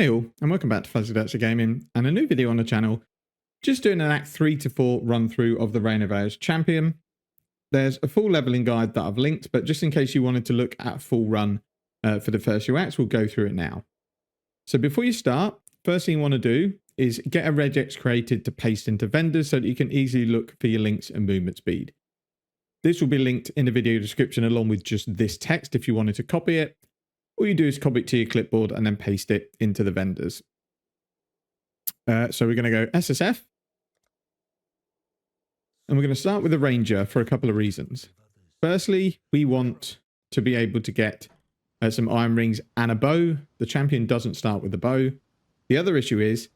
Hey all, and welcome back to Fuzzy Dirty Gaming, and a new video on the channel. Just doing an Act 3 to 4 run through of the Reign of Ours Champion. There's a full leveling guide that I've linked, but just in case you wanted to look at a full run for the first few acts, we'll go through it now. So before you start, first thing you want to do is get a regex created to paste into vendors so that you can easily look for your links and movement speed. This will be linked in the video description along with just this text if you wanted to copy it. All you do is copy it to your clipboard and then paste it into the vendors. So we're going to go SSF. And we're going to start with the Ranger for a couple of reasons. Firstly, we want to be able to get some iron rings and a bow. The champion doesn't start with the bow. The other issue is,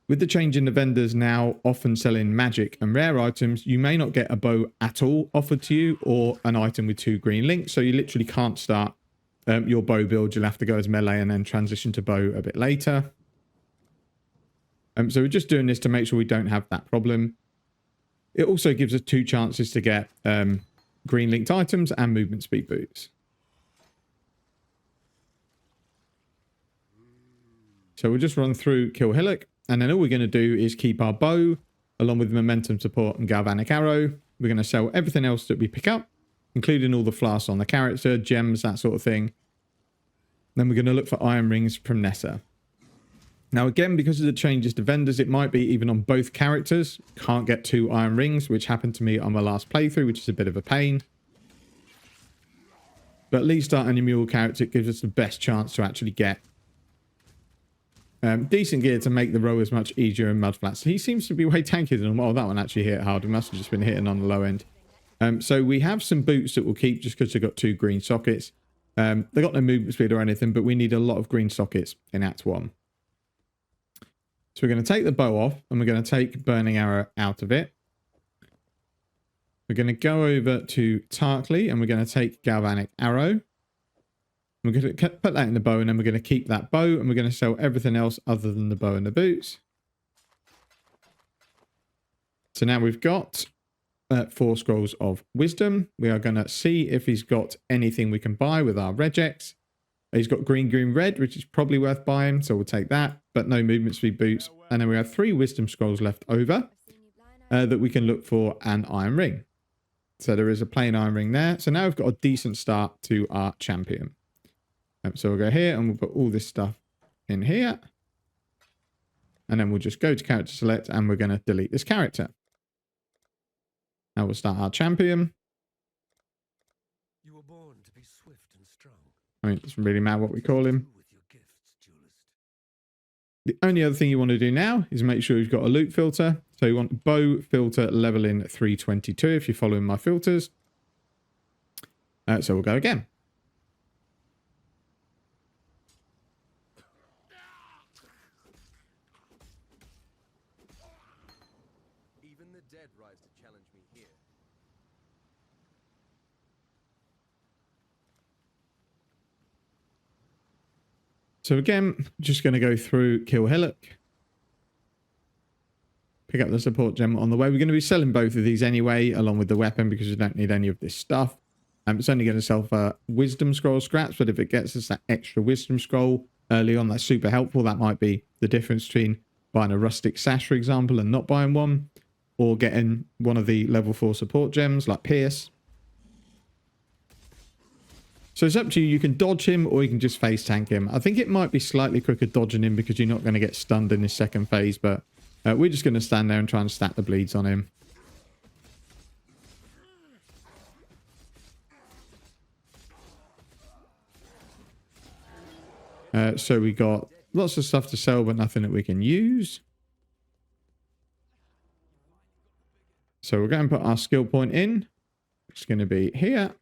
with the change in the vendors now often selling magic and rare items, you may not get a bow at all offered to you or an item with 2 green links. So you literally can't start your bow build. You'll have to go as melee and then transition to bow a bit later. So we're just doing this to make sure we don't have that problem. It also gives us 2 chances to get green linked items and movement speed boots. So we'll just run through Kill Hillock, and then all we're going to do is keep our bow along with momentum support and galvanic arrow. We're going to sell everything else that we pick up, including all the flasks on the character, gems, that sort of thing. Then we're going to look for iron rings from Nessa. Now again, because of the changes to vendors, it might be even on both characters. Can't get 2 iron rings, which happened to me on my last playthrough, which is a bit of a pain. But at least starting a Mule character gives us the best chance to actually get decent gear to make the rowers much easier in mudflats. He seems to be way tankier than him. Oh, that one actually hit hard. We must have just been hitting on the low end. So we have some boots that we'll keep just because they've got 2 green sockets. They've got no movement speed or anything, but we need a lot of green sockets in Act 1. So we're going to take the bow off and we're going to take Burning Arrow out of it. We're going to go over to Tarkly and we're going to take Galvanic Arrow. We're going to put that in the bow, and then we're going to keep that bow, and we're going to sell everything else other than the bow and the boots. So now we've got 4 scrolls of wisdom. We are going to see if he's got anything we can buy with our regex. He's got green, green, red, which is probably worth buying, so we'll take that, but no movement speed boots. And then we have 3 wisdom scrolls left over that we can look for an iron ring. So there is a plain iron ring there. So now we've got a decent start to our champion. So we'll go here and we'll put all this stuff in here. And then we'll just go to character select and we're going to delete this character. Now we'll start our champion. You were born to be swift and strong. I mean, it doesn't really matter what we call him. The only other thing you want to do now is make sure you've got a loot filter. So you want bow filter leveling 322 if you're following my filters. So we'll go again. Even the dead rise to challenge me here. So again, just going to go through Kill Hillock. Pick up the support gem on the way. We're going to be selling both of these anyway, along with the weapon, because we don't need any of this stuff. It's only going to sell for wisdom scroll scraps, but if it gets us that extra wisdom scroll early on, that's super helpful. That might be the difference between buying a rustic sash, for example, and not buying one, or getting one of the level 4 support gems like Pierce. So it's up to you. You can dodge him or you can just face tank him. I think it might be slightly quicker dodging him because you're not going to get stunned in this second phase, but we're just going to stand there and try and stack the bleeds on him. So we got lots of stuff to sell, but nothing that we can use. So we're going to put our skill point in. It's going to be here.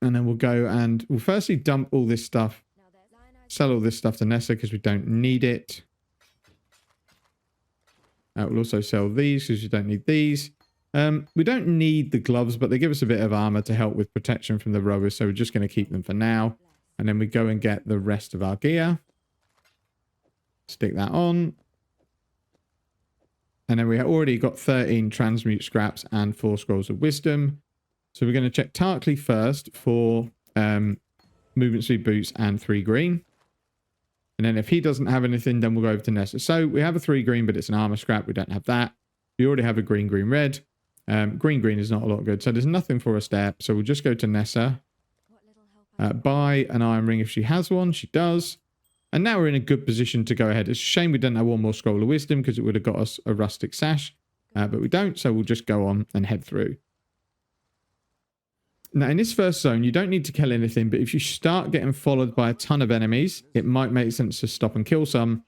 And then we'll go and we'll firstly dump all this stuff. Sell all this stuff to Nessa because we don't need it. We'll also sell these because we don't need these. We don't need the gloves, but they give us a bit of armor to help with protection from the rowers. So we're just going to keep them for now. And then we go and get the rest of our gear. Stick that on. And then we already got 13 transmute scraps and 4 scrolls of wisdom. So we're going to check Tarkly first for movement speed boots and 3 green. And And then if he doesn't have anything, then we'll go over to Nessa. So we have a 3 green, but it's an armor scrap. We don't have that. We already have a green, green, red. Green is not a lot good. So there's nothing for us there. So we'll just go to Nessa. Buy an iron ring if she has one. She does. And now we're in a good position to go ahead. It's a shame we don't have one more scroll of wisdom because it would have got us a rustic sash. But we don't. So we'll just go on and head through. Now, in this first zone, you don't need to kill anything. But if you start getting followed by a ton of enemies, it might make sense to stop and kill some.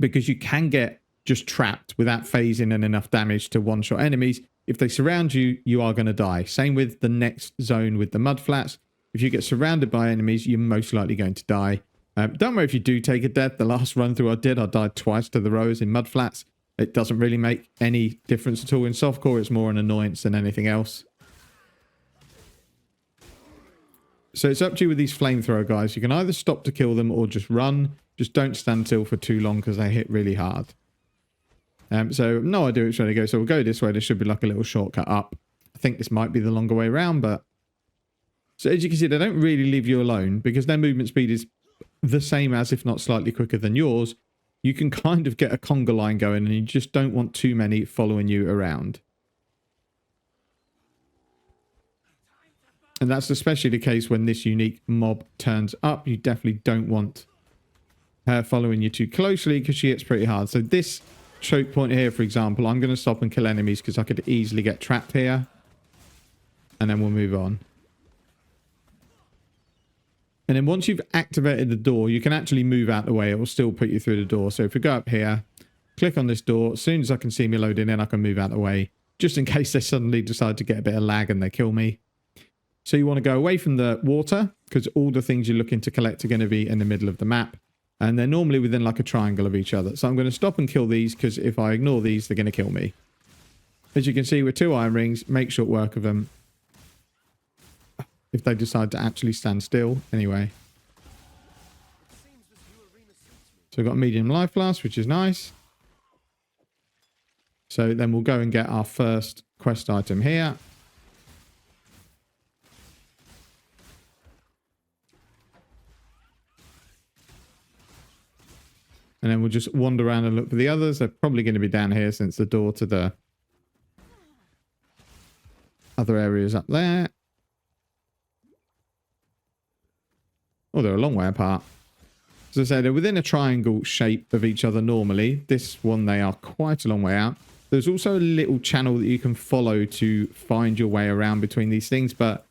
Because you can get just trapped without phasing and enough damage to one-shot enemies. If they surround you, you are going to die. Same with the next zone with the mud flats. If you get surrounded by enemies, you're most likely going to die. Don't worry if you do take a death. The last run through I died twice to the rowers in mud flats. It doesn't really make any difference at all. In softcore, it's more an annoyance than anything else. So it's up to you with these flamethrower guys. You can either stop to kill them or just run. Just don't stand still for too long because they hit really hard. So no idea which way to go. So we'll go this way. There should be like a little shortcut up. I think this might be the longer way around, but... So as you can see, they don't really leave you alone because their movement speed is the same as, if not slightly quicker than yours. You can kind of get a conga line going and you just don't want too many following you around. And that's especially the case when this unique mob turns up. You definitely don't want her following you too closely because she hits pretty hard. So this choke point here, for example, I'm going to stop and kill enemies because I could easily get trapped here. And then we'll move on. And then once you've activated the door, you can actually move out the way. It will still put you through the door. So if we go up here, click on this door. As soon as I can see me loading in, I can move out the way. Just in case they suddenly decide to get a bit of lag and they kill me. So you want to go away from the water because all the things you're looking to collect are going to be in the middle of the map. And they're normally within like a triangle of each other. So I'm going to stop and kill these because if I ignore these, they're going to kill me. As you can see, with 2 iron rings, make short work of them. If they decide to actually stand still. Anyway. So we've got a medium life blast, which is nice. So then we'll go and get our first quest item here. And then we'll just wander around and look for the others. They're probably going to be down here since the door to the other areas up there. Oh, they're a long way apart. As I say, they're within a triangle shape of each other normally. This one, they are quite a long way out. There's also a little channel that you can follow to find your way around between these things, but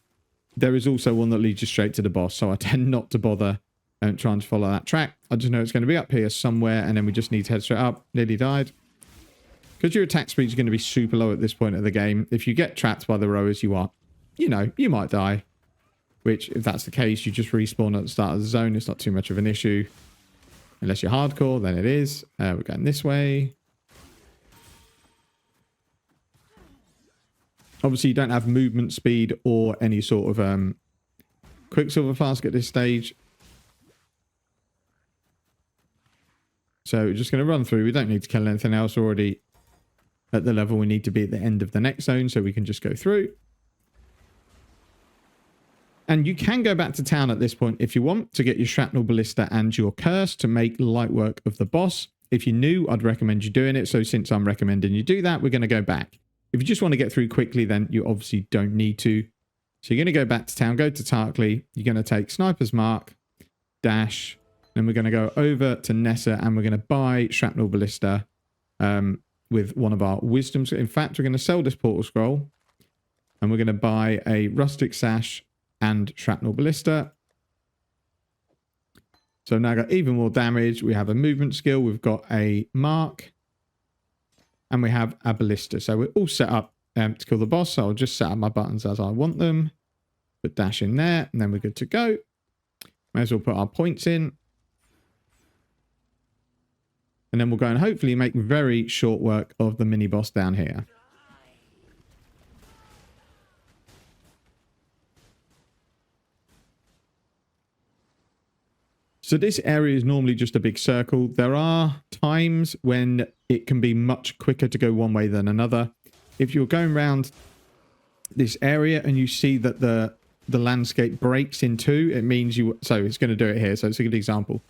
there is also one that leads you straight to the boss, so I tend not to bother trying to follow that track. I just know it's going to be up here somewhere, and then we just need to head straight up. Nearly died. Because your attack speed is going to be super low at this point of the game. If you get trapped by the rowers, you are, you know, you might die. Which, if that's the case, you just respawn at the start of the zone. It's not too much of an issue. Unless you're hardcore, then it is. We're going this way. Obviously, you don't have movement speed or any sort of Quicksilver flask at this stage. So we're just going to run through. We don't need to kill anything else. We're already at the level we need to be at the end of the next zone, so we can just go through. And you can go back to town at this point if you want to get your shrapnel ballista and your curse to make light work of the boss. If you're new, I'd recommend you doing it. So since I'm recommending you do that, we're going to go back. If you just want to get through quickly, then you obviously don't need to. So you're going to go back to town, go to Tarkley. You're going to take Sniper's Mark, dash. Then we're going to go over to Nessa and we're going to buy shrapnel ballista with one of our wisdoms. In fact, we're going to sell this portal scroll and we're going to buy a rustic sash and shrapnel ballista. So now got even more damage. We have a movement skill. We've got a mark. And we have a ballista. So we're all set up to kill the boss. So I'll just set up my buttons as I want them. Put dash in there. And then we're good to go. May as well put our points in. And then we'll go and hopefully make very short work of the mini boss down here. So this area is normally just a big circle. There are times when it can be much quicker to go one way than another. If you're going around this area and you see that the landscape breaks in two, it means you... So it's going to do it here. So it's a good example.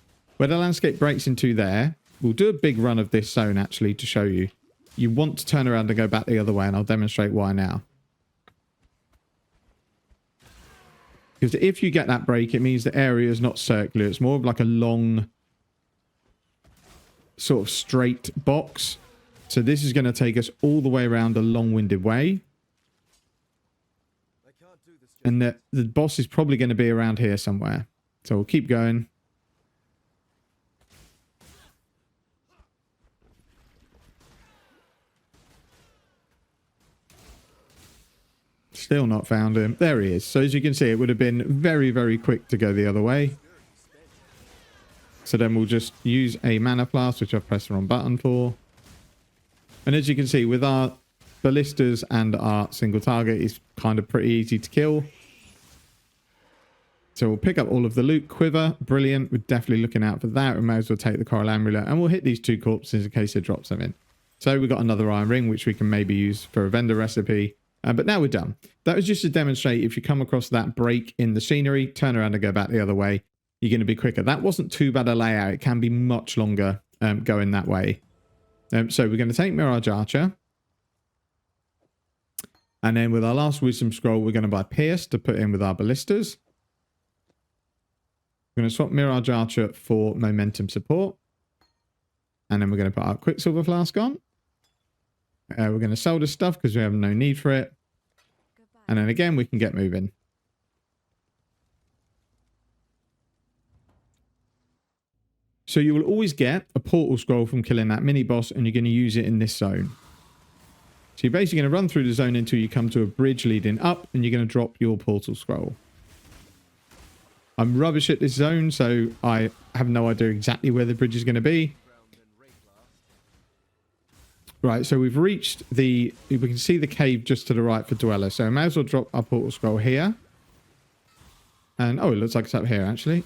Where the landscape breaks into there, we'll do a big run of this zone actually to show you. You want to turn around and go back the other way, and I'll demonstrate why now. Because if you get that break, it means the area is not circular. It's more of like a long, sort of straight box. So this is going to take us all the way around a long-winded way. And the boss is probably going to be around here somewhere. So we'll keep going. Still not found him. There he is. So as you can see, it would have been very, very quick to go the other way. So then we'll just use a mana flask, which I've pressed the wrong button for. And as you can see, with our ballistas and our single target, it's kind of pretty easy to kill. So we'll pick up all of the loot. Quiver, brilliant. We're definitely looking out for that. We may as well take the coral amulet, and we'll hit these 2 corpses in case it drops them in. So we've got another iron ring, which we can maybe use for a vendor recipe. But now we're done. That was just to demonstrate if you come across that break in the scenery, turn around and go back the other way, you're going to be quicker. That wasn't too bad a layout. It can be much longer going that way. So we're going to take Mirage Archer. And then with our last Wisdom Scroll, we're going to buy Pierce to put in with our ballistas. We're going to swap Mirage Archer for Momentum Support. And then we're going to put our Quicksilver Flask on. We're going to sell this stuff because we have no need for it. And then again, we can get moving. So you will always get a portal scroll from killing that mini boss, and you're going to use it in this zone. So you're basically going to run through the zone until you come to a bridge leading up, and you're going to drop your portal scroll. I'm rubbish at this zone, so I have no idea exactly where the bridge is going to be. Right, so we've reached we can see the cave just to the right for Dweller. So I may as well drop our portal scroll here. And, oh, it looks like it's up here, actually.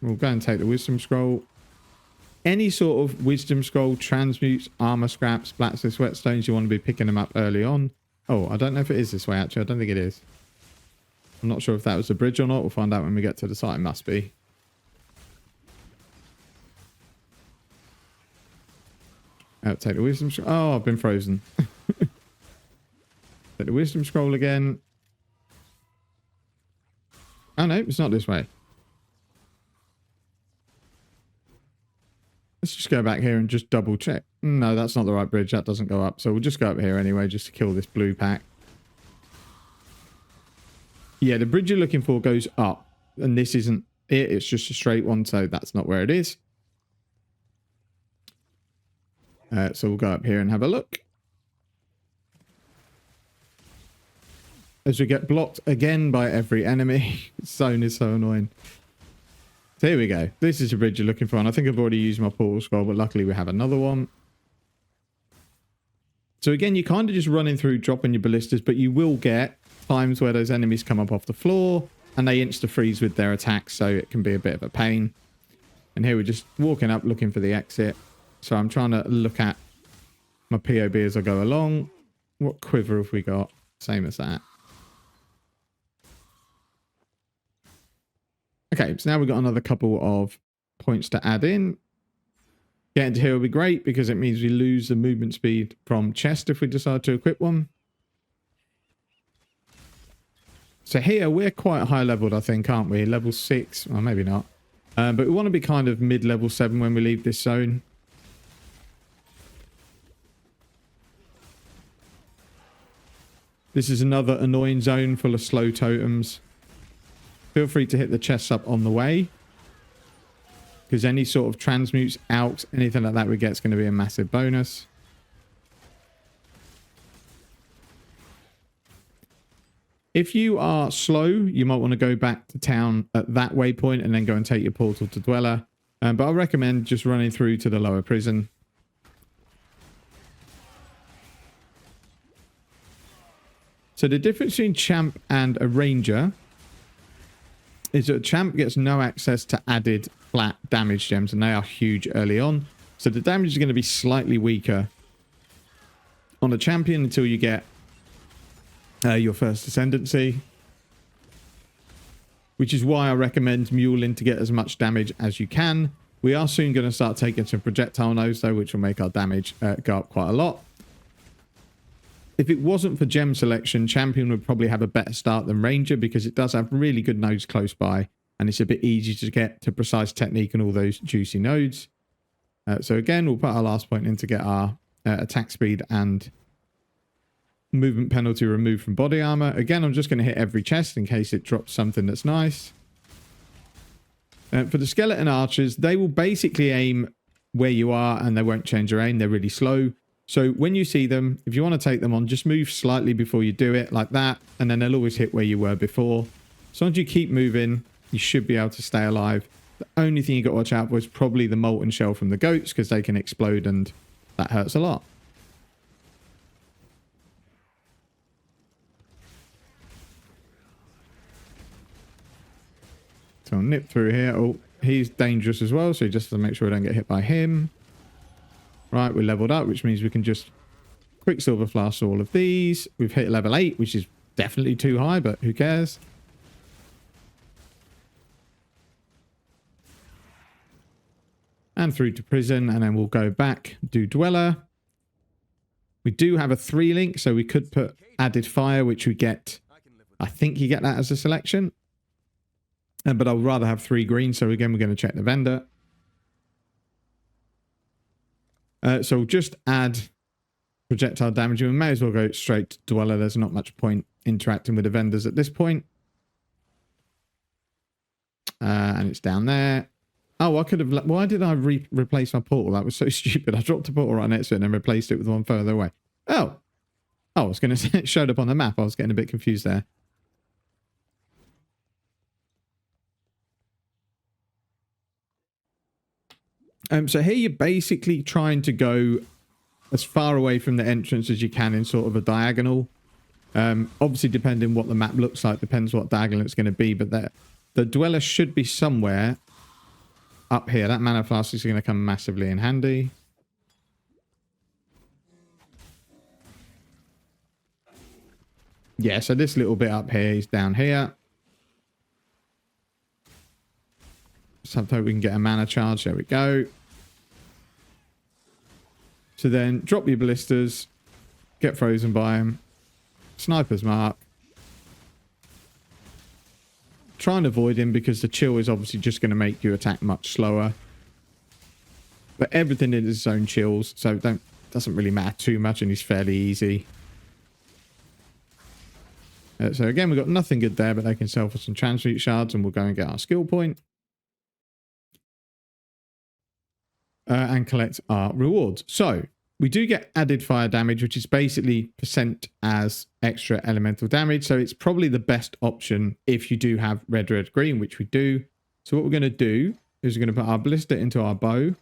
We'll go and take the Wisdom Scroll. Any sort of Wisdom Scroll, transmutes, armor scraps, blacksmith whetstones, you want to be picking them up early on. Oh, I don't know if it is this way, actually. I don't think it is. I'm not sure if that was the bridge or not. We'll find out when we get to the site. It must be. I'll take the Wisdom Scroll. Oh, I've been frozen. Take the Wisdom Scroll again. Oh, no, it's not this way. Let's just go back here and just double check. No, that's not the right bridge. That doesn't go up. So we'll just go up here anyway, just to kill this blue pack. Yeah, the bridge you're looking for goes up. And this isn't it. It's just a straight one. So that's not where it is. So we'll go up here and have a look. As we get blocked again by every enemy. This zone is so annoying. So here we go. This is the bridge you're looking for. And I think I've already used my portal scroll, but luckily we have another one. So again, you're kind of just running through, dropping your ballistas, but you will get times where those enemies come up off the floor and they insta-freeze with their attacks. So it can be a bit of a pain. And here we're just walking up, looking for the exit. So I'm trying to look at my POB as I go along. What quiver have we got? Same as that. Okay, so now we've got another couple of points to add in. Getting to here will be great because it means we lose the movement speed from chest if we decide to equip one. So here we're quite high leveled, I think, aren't we? Level 6, well, maybe not. But we want to be kind of mid-level 7 when we leave this zone. This is another annoying zone full of slow totems. Feel free to hit the chests up on the way. Because any sort of transmutes, alks, anything like that we get is going to be a massive bonus. If you are slow, you might want to go back to town at that waypoint and then go and take your portal to Dweller. But I recommend just running through to the lower prison. So the difference between Champ and a Ranger is that Champ gets no access to added flat damage gems, and they are huge early on. So the damage is going to be slightly weaker on a champion until you get your first ascendancy. which is why I recommend Mule in to get as much damage as you can. We are soon going to start taking some projectile nodes though, which will make our damage go up quite a lot. If it wasn't for gem selection, Champion would probably have a better start than Ranger because it does have really good nodes close by and it's a bit easy to get to precise technique and all those juicy nodes. So again, we'll put our last point in to get our attack speed and movement penalty removed from body armor. Again, I'm just going to hit every chest in case it drops something that's nice. For the skeleton archers, they will basically aim where you are and they won't change their aim. They're really slow. So when you see them, if you want to take them on, just move slightly before you do it like that. And then they'll always hit where you were before. As long as you keep moving, you should be able to stay alive. The only thing you got to watch out for is probably the molten shell from the goats because they can explode and that hurts a lot. So I'll nip through here. Oh, he's dangerous as well, so just to make sure I don't get hit by him. Right, we're leveled up, which means we can just Quicksilver Flask all of these. We've hit level 8, which is definitely too high, but who cares? And through to prison, and then we'll go back, do Dweller. We do have a 3-link, so we could put Added Fire, which we get, I think you get that as a selection. But I'd rather have 3 green, so again, we're going to check the vendor. So we'll just add projectile damage. We may as well go straight to Dweller. There's not much point interacting with the vendors at this point. And it's down there. Oh, I could have... Why did I replace my portal? That was so stupid. I dropped a portal right next to it and then replaced it with one further away. Oh. I was going to say it showed up on the map. I was getting a bit confused there. So here you're basically trying to go as far away from the entrance as you can in sort of a diagonal. Obviously, depending what the map looks like, depends what diagonal it's going to be. But the Dweller should be somewhere up here. That mana flask is going to come massively in handy. Yeah, so this little bit up here is down here. Sometimes we can get a mana charge. There we go. So then drop your ballistas, get frozen by him, sniper's mark. Try and avoid him because the chill is obviously just going to make you attack much slower. But everything is its own chills, so doesn't really matter too much and he's fairly easy. So again, we've got nothing good there, but they can sell for some transmute shards and we'll go and get our skill point. And collect our rewards. So we do get added fire damage, which is basically percent as extra elemental damage. So it's probably the best option if you do have red, green, which we do. So what we're going to do is we're going to put our ballista into our bow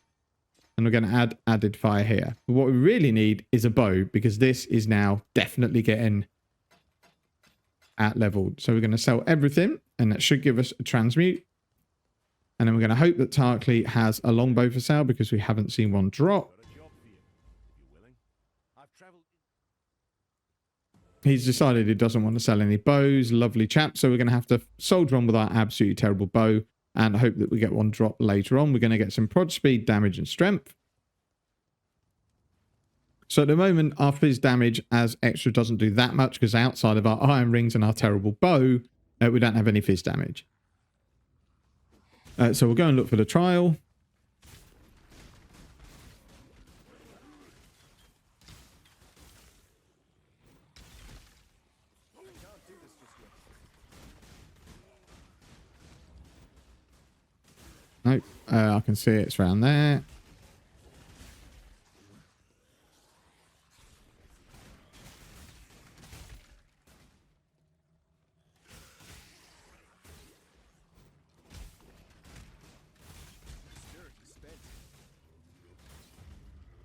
and we're going to add added fire here. But what we really need is a bow because this is now definitely getting at level. So we're going to sell everything and that should give us a transmute. And then we're going to hope that Tarkley has a longbow for sale because we haven't seen one drop. He's decided he doesn't want to sell any bows. Lovely chap. So we're going to have to soldier on with our absolutely terrible bow and hope that we get one drop later on. We're going to get some prod speed, damage, and strength. So at the moment, our fizz damage as extra doesn't do that much because outside of our iron rings and our terrible bow, we don't have any fizz damage. So we'll go and look for the trial. Nope, I can see it's around there.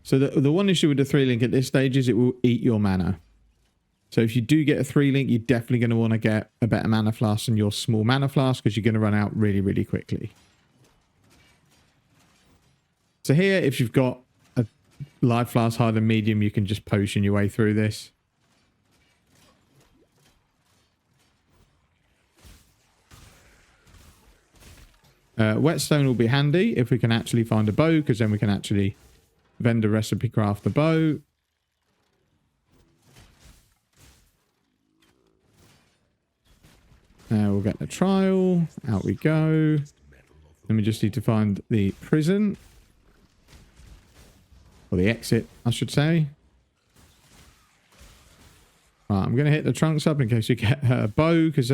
So the one issue with the 3-link at this stage is it will eat your mana. So if you do get a 3-link, you're definitely going to want to get a better mana flask than your small mana flask because you're going to run out really, really quickly. So here, if you've got a life flask higher than medium, you can just potion your way through this. Whetstone will be handy if we can actually find a bow, because then we can actually vendor recipe craft the bow. We'll get the trial. Out we go. Then we just need to find the prison. Or the exit, I should say. Right, I'm going to hit the trunks up in case you get a bow, because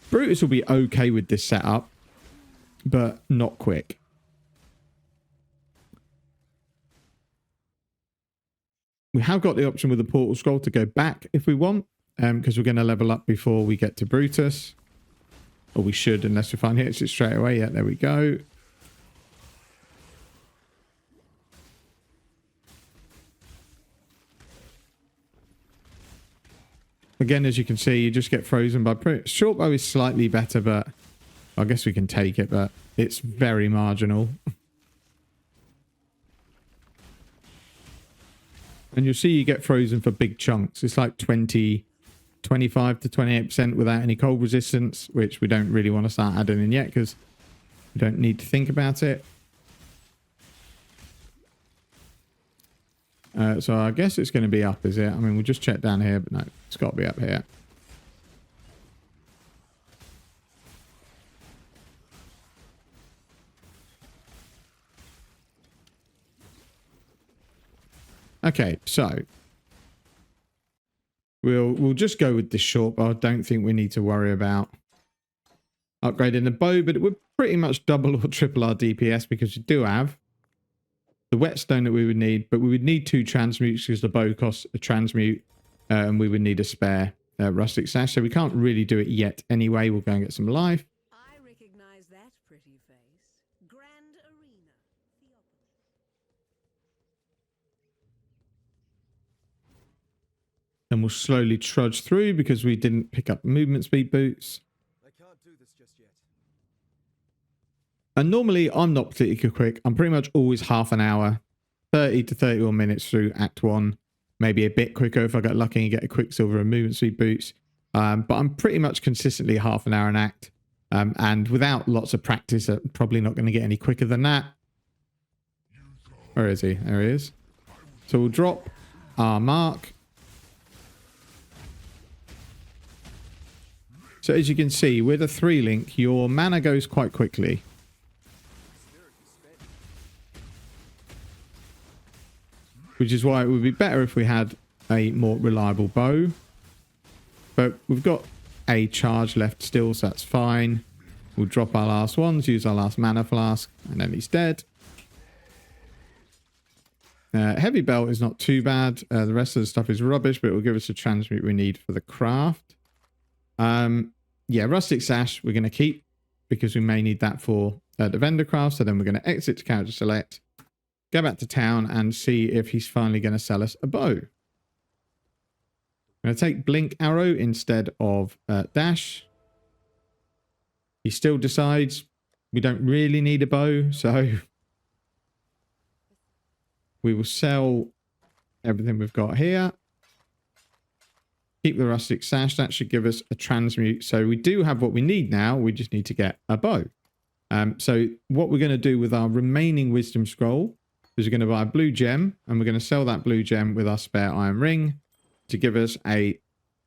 Brutus will be okay with this setup, but not quick. We have got the option with the portal scroll to go back if we want, because we're going to level up before we get to Brutus. Or we should, unless we find hits it straight away. Yeah, there we go. Again, as you can see, you just get frozen by... Short bow is slightly better, but I guess we can take it, but it's very marginal. And you'll see you get frozen for big chunks. It's like 25 to 28% without any cold resistance, which we don't really want to start adding in yet because we don't need to think about it. So I guess it's going to be up, is it? I mean, we'll just check down here, but no, it's got to be up here. Okay, so we'll just go with this short bow. I don't think we need to worry about upgrading the bow, but it would pretty much double or triple our DPS because we do have the whetstone that we would need, but we would need 2 transmutes because the bow costs a transmute, and we would need a spare rustic sash. So we can't really do it yet anyway. We'll go and get some life. I recognize that pretty face. Grand Arena. And we'll slowly trudge through because we didn't pick up movement speed boots. I can't do this just yet. And normally I'm not particularly quick. I'm pretty much always half an hour, 30 to 31 minutes through Act 1. Maybe a bit quicker if I get lucky and get a Quicksilver and movement speed boots. But I'm pretty much consistently half an hour an act. And without lots of practice, I'm probably not going to get any quicker than that. Where is he? There he is. So we'll drop our mark. So as you can see, with a 3-link, your mana goes quite quickly. Which is why it would be better if we had a more reliable bow. But we've got a charge left still, so that's fine. We'll drop our last ones, use our last mana flask, and then he's dead. Heavy belt is not too bad. The rest of the stuff is rubbish, but it will give us a transmute we need for the craft. Yeah, rustic sash we're going to keep because we may need that for the vendor craft. So then we're going to exit to character select, go back to town and see if he's finally going to sell us a bow. I'm going to take blink arrow instead of dash. He still decides we don't really need a bow, so we will sell everything we've got here. Keep the rustic sash. That should give us a transmute. So we do have what we need now. We just need to get a bow. So what we're going to do with our remaining wisdom scroll is we're going to buy a blue gem, and we're going to sell that blue gem with our spare iron ring to give us a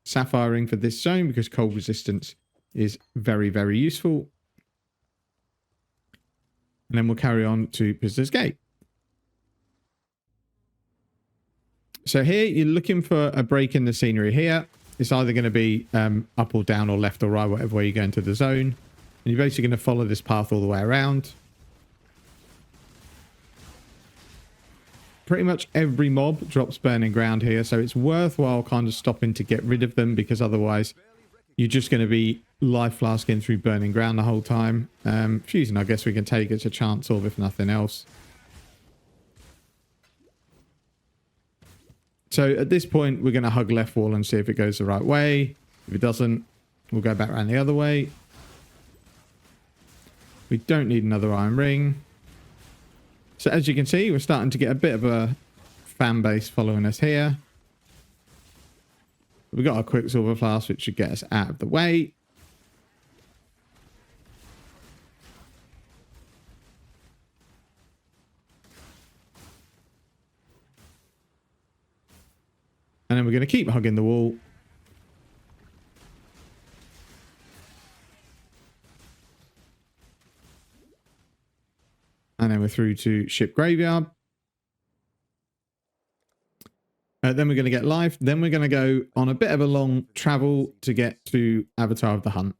sapphire ring for this zone because cold resistance is very, very useful. And then we'll carry on to Prisoner's Gate. So here, you're looking for a break in the scenery here. It's either going to be up or down or left or right, whatever way you go into the zone. And you're basically going to follow this path all the way around. Pretty much every mob drops burning ground here, so it's worthwhile kind of stopping to get rid of them because otherwise you're just going to be life flasking through burning ground the whole time. Fusing, I guess we can take it to chance of, if nothing else. So at this point, we're going to hug left wall and see if it goes the right way. If it doesn't, we'll go back around the other way. We don't need another iron ring. So as you can see, we're starting to get a bit of a fan base following us here. We've got our Quicksilver flask, which should get us out of the way. And then we're going to keep hugging the wall. And then we're through to ship graveyard. Then we're going to get life. Then we're going to go on a bit of a long travel to get to Avatar of the Hunt.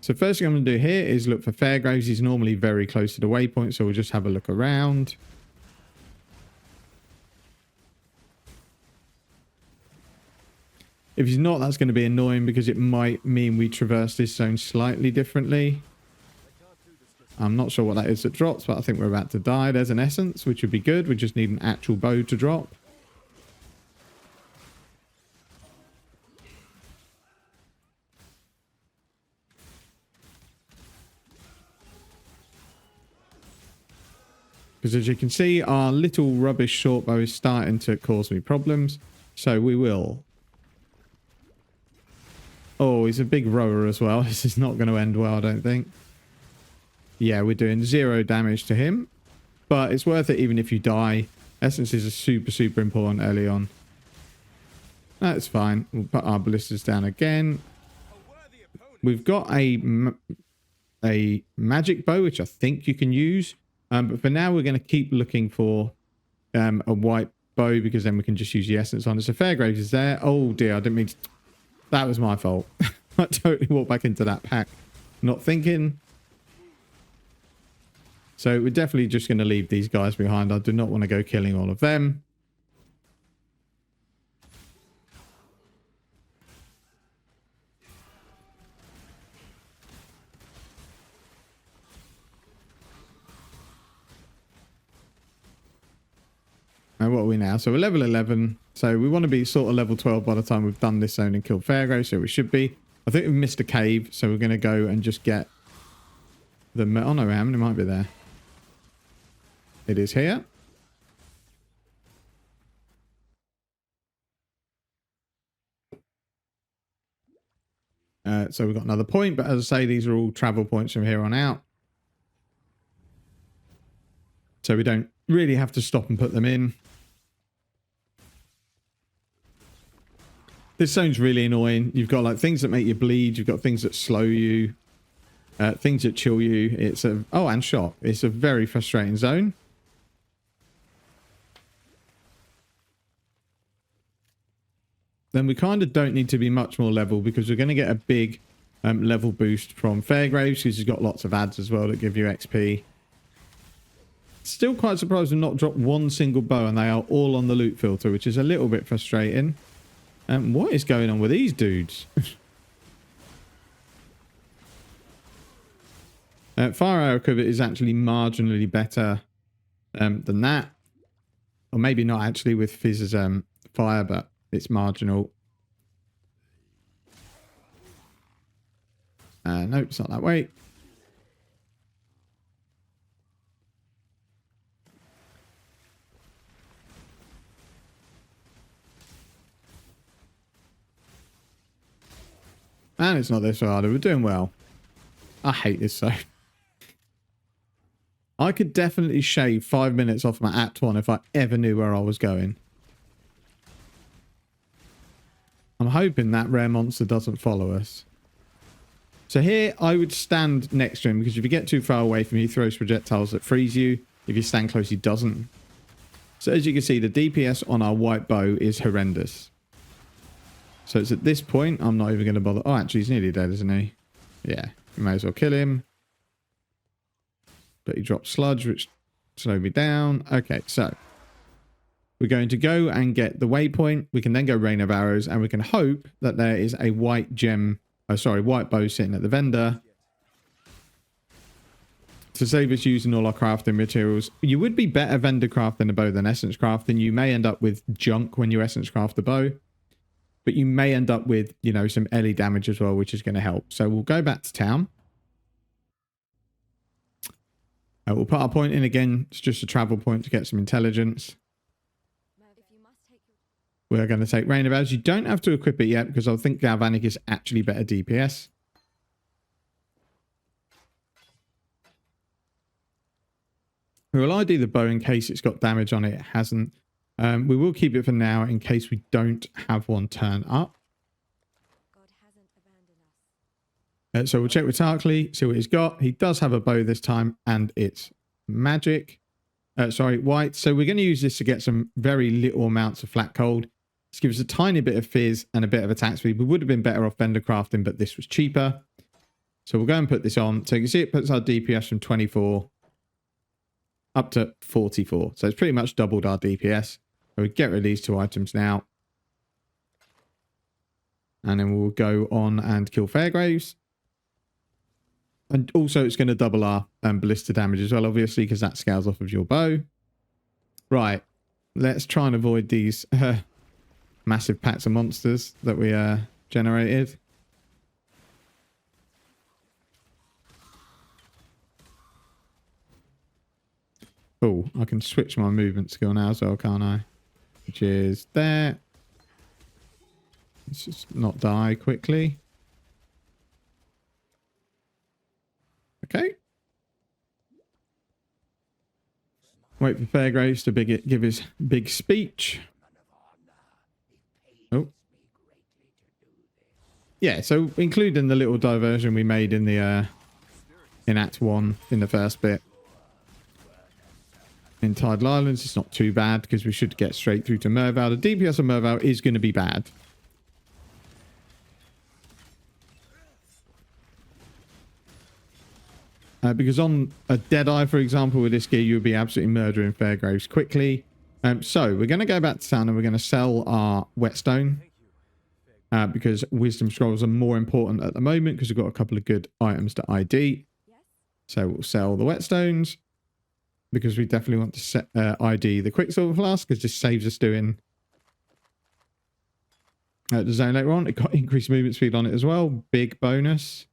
So first thing I'm going to do here is look for Fairgraves. He's normally very close to the waypoint, so we'll just have a look around. If he's not, that's going to be annoying because it might mean we traverse this zone slightly differently. I'm not sure what that is that drops, but I think we're about to die. There's an essence, which would be good. We just need an actual bow to drop. Because as you can see, our little rubbish short bow is starting to cause me problems. So we will. Oh, he's a big rower as well. This is not going to end well, I don't think. Yeah, we're doing 0 damage to him. But it's worth it even if you die. Essences are super, super important early on. That's fine. We'll put our ballistas down again. We've got a magic bow, which I think you can use. But for now, we're going to keep looking for a white bow because then we can just use the essence on it. So Fairgraves is there. Oh dear, I didn't mean to... That was my fault. I totally walked back into that pack. Not thinking. So we're definitely just going to leave these guys behind. I do not want to go killing all of them. And what are we now? So we're level 11. So we want to be sort of level 12 by the time we've done this zone and killed Fairgrave. So we should be. I think we've missed a cave. So we're going to go and just get the... Oh no, it might be there. It is here. So we've got another point. But as I say, these are all travel points from here on out. So we don't really have to stop and put them in. This zone's really annoying. You've got like things that make you bleed. You've got things that slow you. Things that chill you. It's a... Oh, and shock. It's a very frustrating zone. Then we kind of don't need to be much more level because we're going to get a big level boost from Fairgraves because he's got lots of ads as well that give you XP. Still quite surprised we've not dropped one single bow and they are all on the loot filter, which is a little bit frustrating. What is going on with these dudes? Fire arrow cover is actually marginally better than that. Or maybe not actually with Fizz's fire, but it's marginal. Nope, it's not that way. And it's not this hard. We're doing well. I hate this zone. I could definitely shave 5 minutes off my Act 1 if I ever knew where I was going. I'm hoping that rare monster doesn't follow us. So here, I would stand next to him because if you get too far away from him, he throws projectiles that freeze you. If you stand close, he doesn't. So as you can see, the DPS on our white bow is horrendous. So it's at this point, I'm not even going to bother. Oh, actually, he's nearly dead, isn't he? Yeah, you may as well kill him. But he dropped sludge, which slowed me down. Okay, so we're going to go and get the waypoint. We can then go Rain of Arrows, and we can hope that there is a white gem, white bow sitting at the vendor to save us using all our crafting materials. You would be better vendor crafting a bow than essence crafting. You may end up with junk when you essence craft the bow. But you may end up with, you know, some LE damage as well, which is going to help. So we'll go back to town. We'll put our point in again. It's just a travel point to get some intelligence. We're going to take Rain of Arrows. You don't have to equip it yet because I think Galvanic is actually better DPS. We'll ID the bow in case it's got damage on it. It hasn't. We will keep it for now in case we don't have one turn up. God hasn't abandoned us. So we'll check with Tarkley, see what he's got. He does have a bow this time, and it's magic. Sorry, white. So we're going to use this to get some very little amounts of flat cold. This gives us a tiny bit of fizz and a bit of attack speed. We would have been better off vendor crafting, but this was cheaper. So we'll go and put this on. So you can see it puts our DPS from 24 up to 44. So it's pretty much doubled our DPS. So we get rid of these two items now. And then we'll go on and kill Fairgraves. And also it's going to double our ballista damage as well, obviously, because that scales off of your bow. Right. Let's try and avoid these massive packs of monsters that we generated. Oh, I can switch my movement skill now as well, can't I? Which is there. Let's just not die quickly. Okay. Wait for Fairgraves to give his big speech. Oh. Yeah, so including the little diversion we made in the in Act 1 in the first bit. In Tidal Islands, it's not too bad because we should get straight through to Merval. The DPS of Merval is going to be bad. Because on a Deadeye, for example, with this gear, you would be absolutely murdering Fairgraves quickly. So we're going to go back to town and we're going to sell our whetstone. Because wisdom scrolls are more important at the moment because we've got a couple of good items to ID. So we'll sell the whetstones. Because we definitely want to set, ID the Quicksilver Flask, because this saves us doing the zone later on. It got increased movement speed on it as well. Big bonus.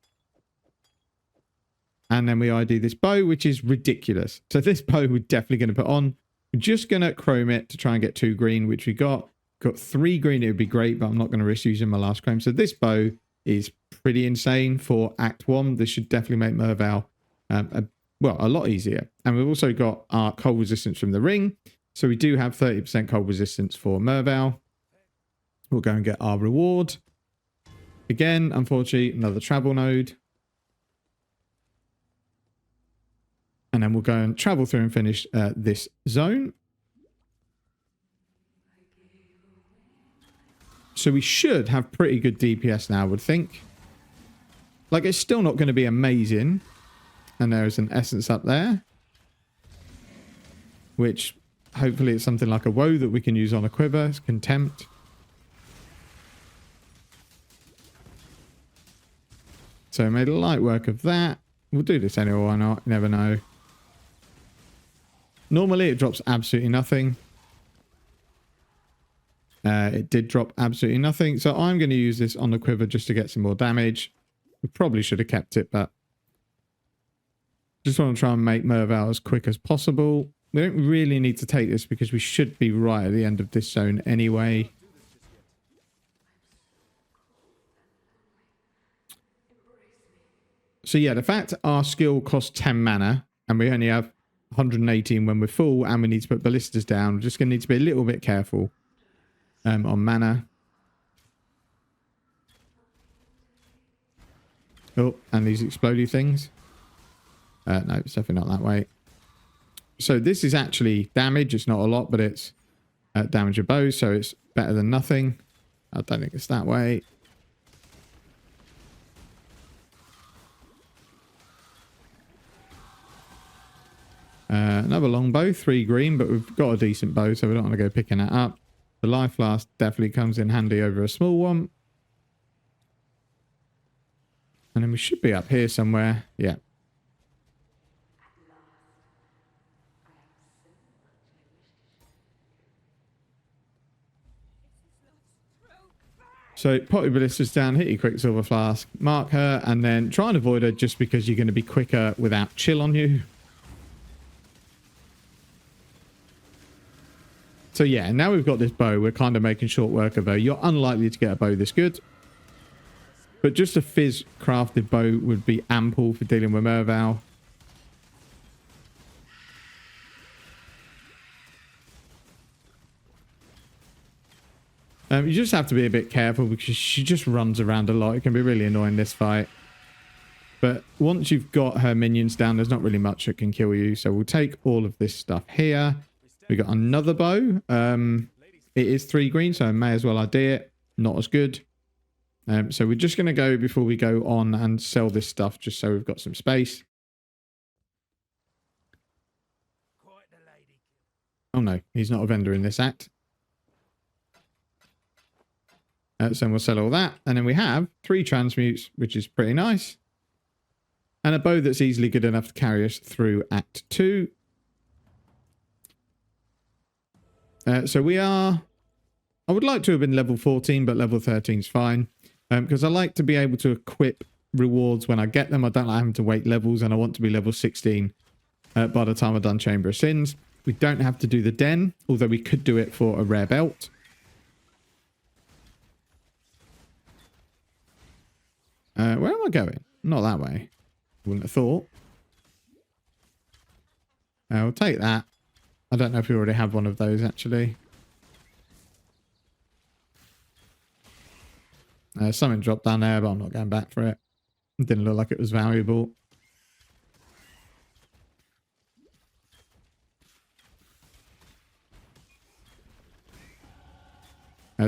And then we ID this bow, which is ridiculous. So this bow we're definitely going to put on. We're just going to chrome it to try and get 2 green, which we got. Got 3 green, it would be great, but I'm not going to risk using my last chrome. So this bow is pretty insane for Act 1. This should definitely make Merval a lot easier. And we've also got our cold resistance from the ring. So we do have 30% cold resistance for Merval. We'll go and get our reward. Again, unfortunately, another travel node. And then we'll go and travel through and finish this zone. So we should have pretty good DPS now, I would think. Like, it's still not going to be amazing. And there's an essence up there. Which, hopefully it's something like a woe that we can use on a quiver. It's contempt. So I made a light work of that. We'll do this anyway, why not? You never know. Normally it drops absolutely nothing. It did drop absolutely nothing. So I'm going to use this on the quiver just to get some more damage. We probably should have kept it, but just want to try and make Merval as quick as possible. We don't really need to take this because we should be right at the end of this zone anyway. So yeah, the fact our skill costs 10 mana and we only have 118 when we're full and we need to put ballistas down, we're just going to need to be a little bit careful on mana. Oh, and these explodey things. No, it's definitely not that way. So this is actually damage. It's not a lot, but it's damage of bows, so it's better than nothing. I don't think it's that way. Another long bow, 3 green, but we've got a decent bow, so we don't want to go picking that up. The life flask definitely comes in handy over a small one. And then we should be up here somewhere. Yeah. So pop your ballistas down, hit your Quicksilver Flask, mark her, and then try and avoid her just because you're going to be quicker without chill on you. So yeah, now we've got this bow, we're kind of making short work of her. You're unlikely to get a bow this good. But just a fizz crafted bow would be ample for dealing with Merval. You just have to be a bit careful because she just runs around a lot. It can be really annoying, this fight. But once you've got her minions down, there's not really much that can kill you. So we'll take all of this stuff here. We got another bow. It is 3 green, so I may as well ID it. Not as good. So we're just going to go before we go on and sell this stuff just so we've got some space. Oh no, he's not a vendor in this act. So we'll sell all that. And then we have 3 transmutes, which is pretty nice. And a bow that's easily good enough to carry us through Act 2. So we are... I would like to have been level 14, but level 13 is fine. Because I like to be able to equip rewards when I get them. I don't like having to wait levels, and I want to be level 16 by the time I've done Chamber of Sins. We don't have to do the Den, although we could do it for a rare belt. Where am I going? Not that way. Wouldn't have thought. We'll take that. I don't know if we already have one of those, actually. Something dropped down there, but I'm not going back for it. It didn't look like it was valuable.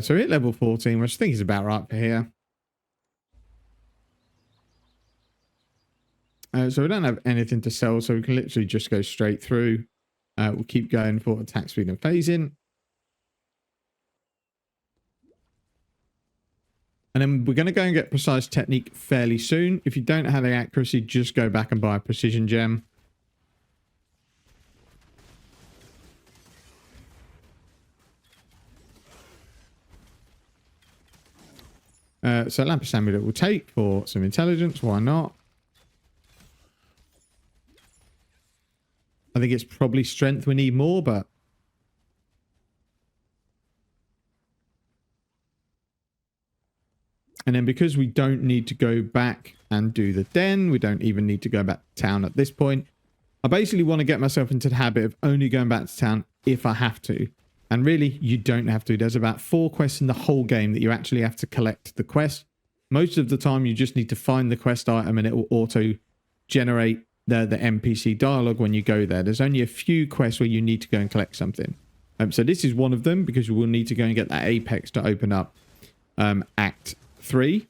So we're at level 14, which I think is about right for here. So we don't have anything to sell, so we can literally just go straight through. We'll keep going for attack speed and phasing. And then we're going to go and get precise technique fairly soon. If you don't have the accuracy, just go back and buy a precision gem. So Lapis Amulet we'll take for some intelligence. Why not? I think it's probably strength we need more, but... And then because we don't need to go back and do the Den, we don't even need to go back to town at this point. I basically want to get myself into the habit of only going back to town if I have to. And really, you don't have to. There's about 4 quests in the whole game that you actually have to collect the quest. Most of the time, you just need to find the quest item and it will auto-generate the NPC dialogue when you go there. There's only a few quests where you need to go and collect something. So this is one of them because we will need to go and get that Apex to open up Act 3.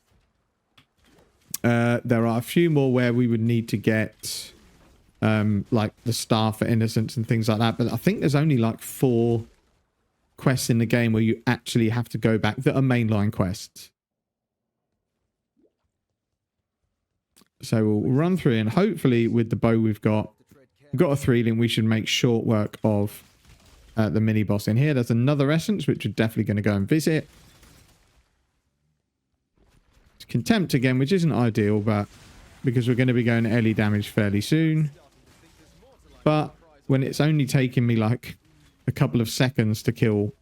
There are a few more where we would need to get like the Star for Innocence and things like that. But I think there's only like 4 quests in the game where you actually have to go back that are mainline quests. So we'll run through, and hopefully with the bow we've got a 3-link, we should make short work of the mini boss in here. There's another essence which we're definitely going to go and visit. It's Contempt again, which isn't ideal, but because we're going to be going early damage fairly soon. But when it's only taking me like a couple of seconds to kill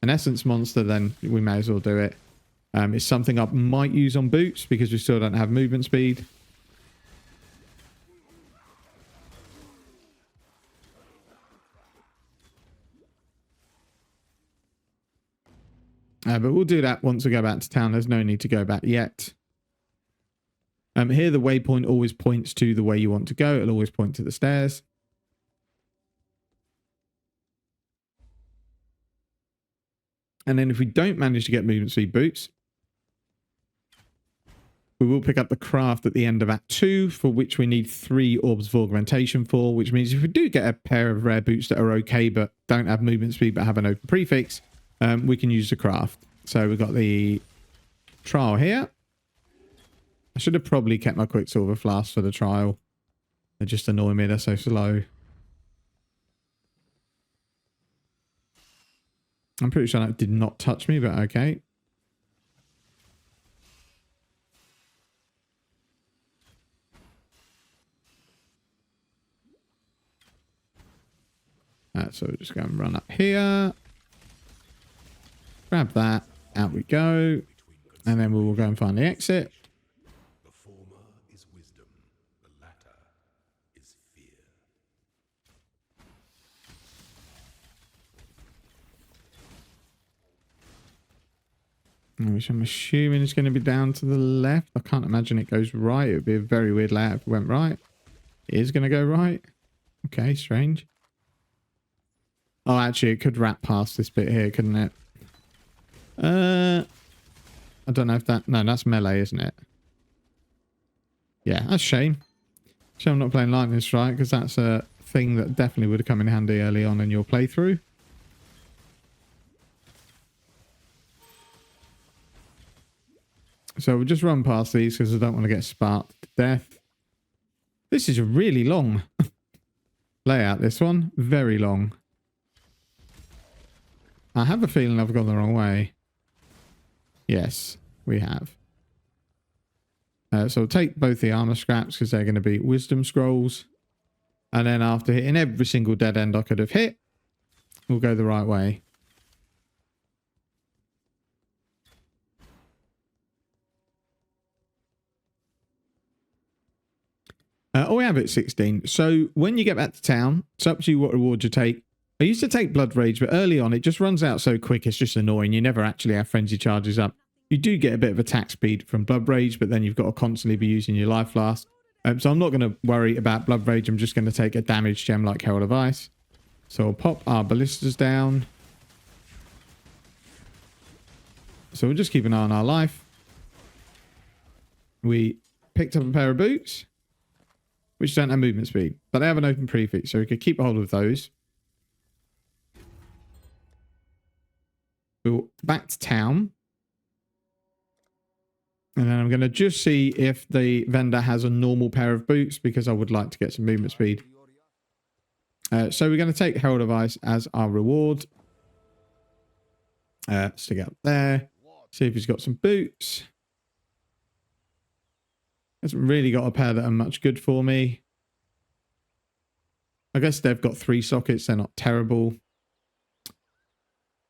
an essence monster, then we may as well do it. It's something I might use on boots because we still don't have movement speed. But we'll do that once we go back to town. There's no need to go back yet. Here the waypoint always points to the way you want to go. It'll always point to the stairs. And then if we don't manage to get movement speed boots, we will pick up the craft at the end of Act 2, for which we need 3 orbs of augmentation for, which means if we do get a pair of rare boots that are okay but don't have movement speed but have an open prefix, we can use the craft. So we've got the trial here. I should have probably kept my Quicksilver flask for the trial. They just annoy me, they're so slow. I'm pretty sure that did not touch me, but okay. So we'll just go and run up here. Grab that. Out we go. And then we will go and find the exit. The former is wisdom, the latter is fear. which I'm assuming is going to be down to the left. I can't imagine it goes right. It would be a very weird layout if it went right. It is going to go right. Okay, strange. Oh, actually, it could wrap past this bit here, couldn't it? I don't know if that... No, that's melee, isn't it? Yeah, that's a shame. So I'm not playing lightning strike, because that's a thing that definitely would have come in handy early on in your playthrough. So we'll just run past these because I don't want to get sparked to death. This is a really long layout, this one. Very long. I have a feeling I've gone the wrong way. Yes, we have. So we'll take both the armor scraps because they're going to be wisdom scrolls. And then after hitting every single dead end I could have hit, we'll go the right way. Oh, we have it 16. So when you get back to town, it's up to you what rewards you take. I used to take Blood Rage, but early on it just runs out so quick, it's just annoying. You never actually have frenzy charges up. You do get a bit of attack speed from Blood Rage, but then you've got to constantly be using your life flask. So I'm not going to worry about Blood Rage. I'm just going to take a damage gem like Herald of Ice. So we'll pop our ballistas down. So we'll just keep an eye on our life. We picked up a pair of boots, which don't have movement speed, but they have an open prefix, so we could keep hold of those. We'll back to town. And then I'm going to just see if the vendor has a normal pair of boots, because I would like to get some movement speed. So we're going to take Herald of Ice as our reward. Stick it up there. See if he's got some boots. Hasn't really got a pair that are much good for me. I guess they've got 3 sockets. They're not terrible.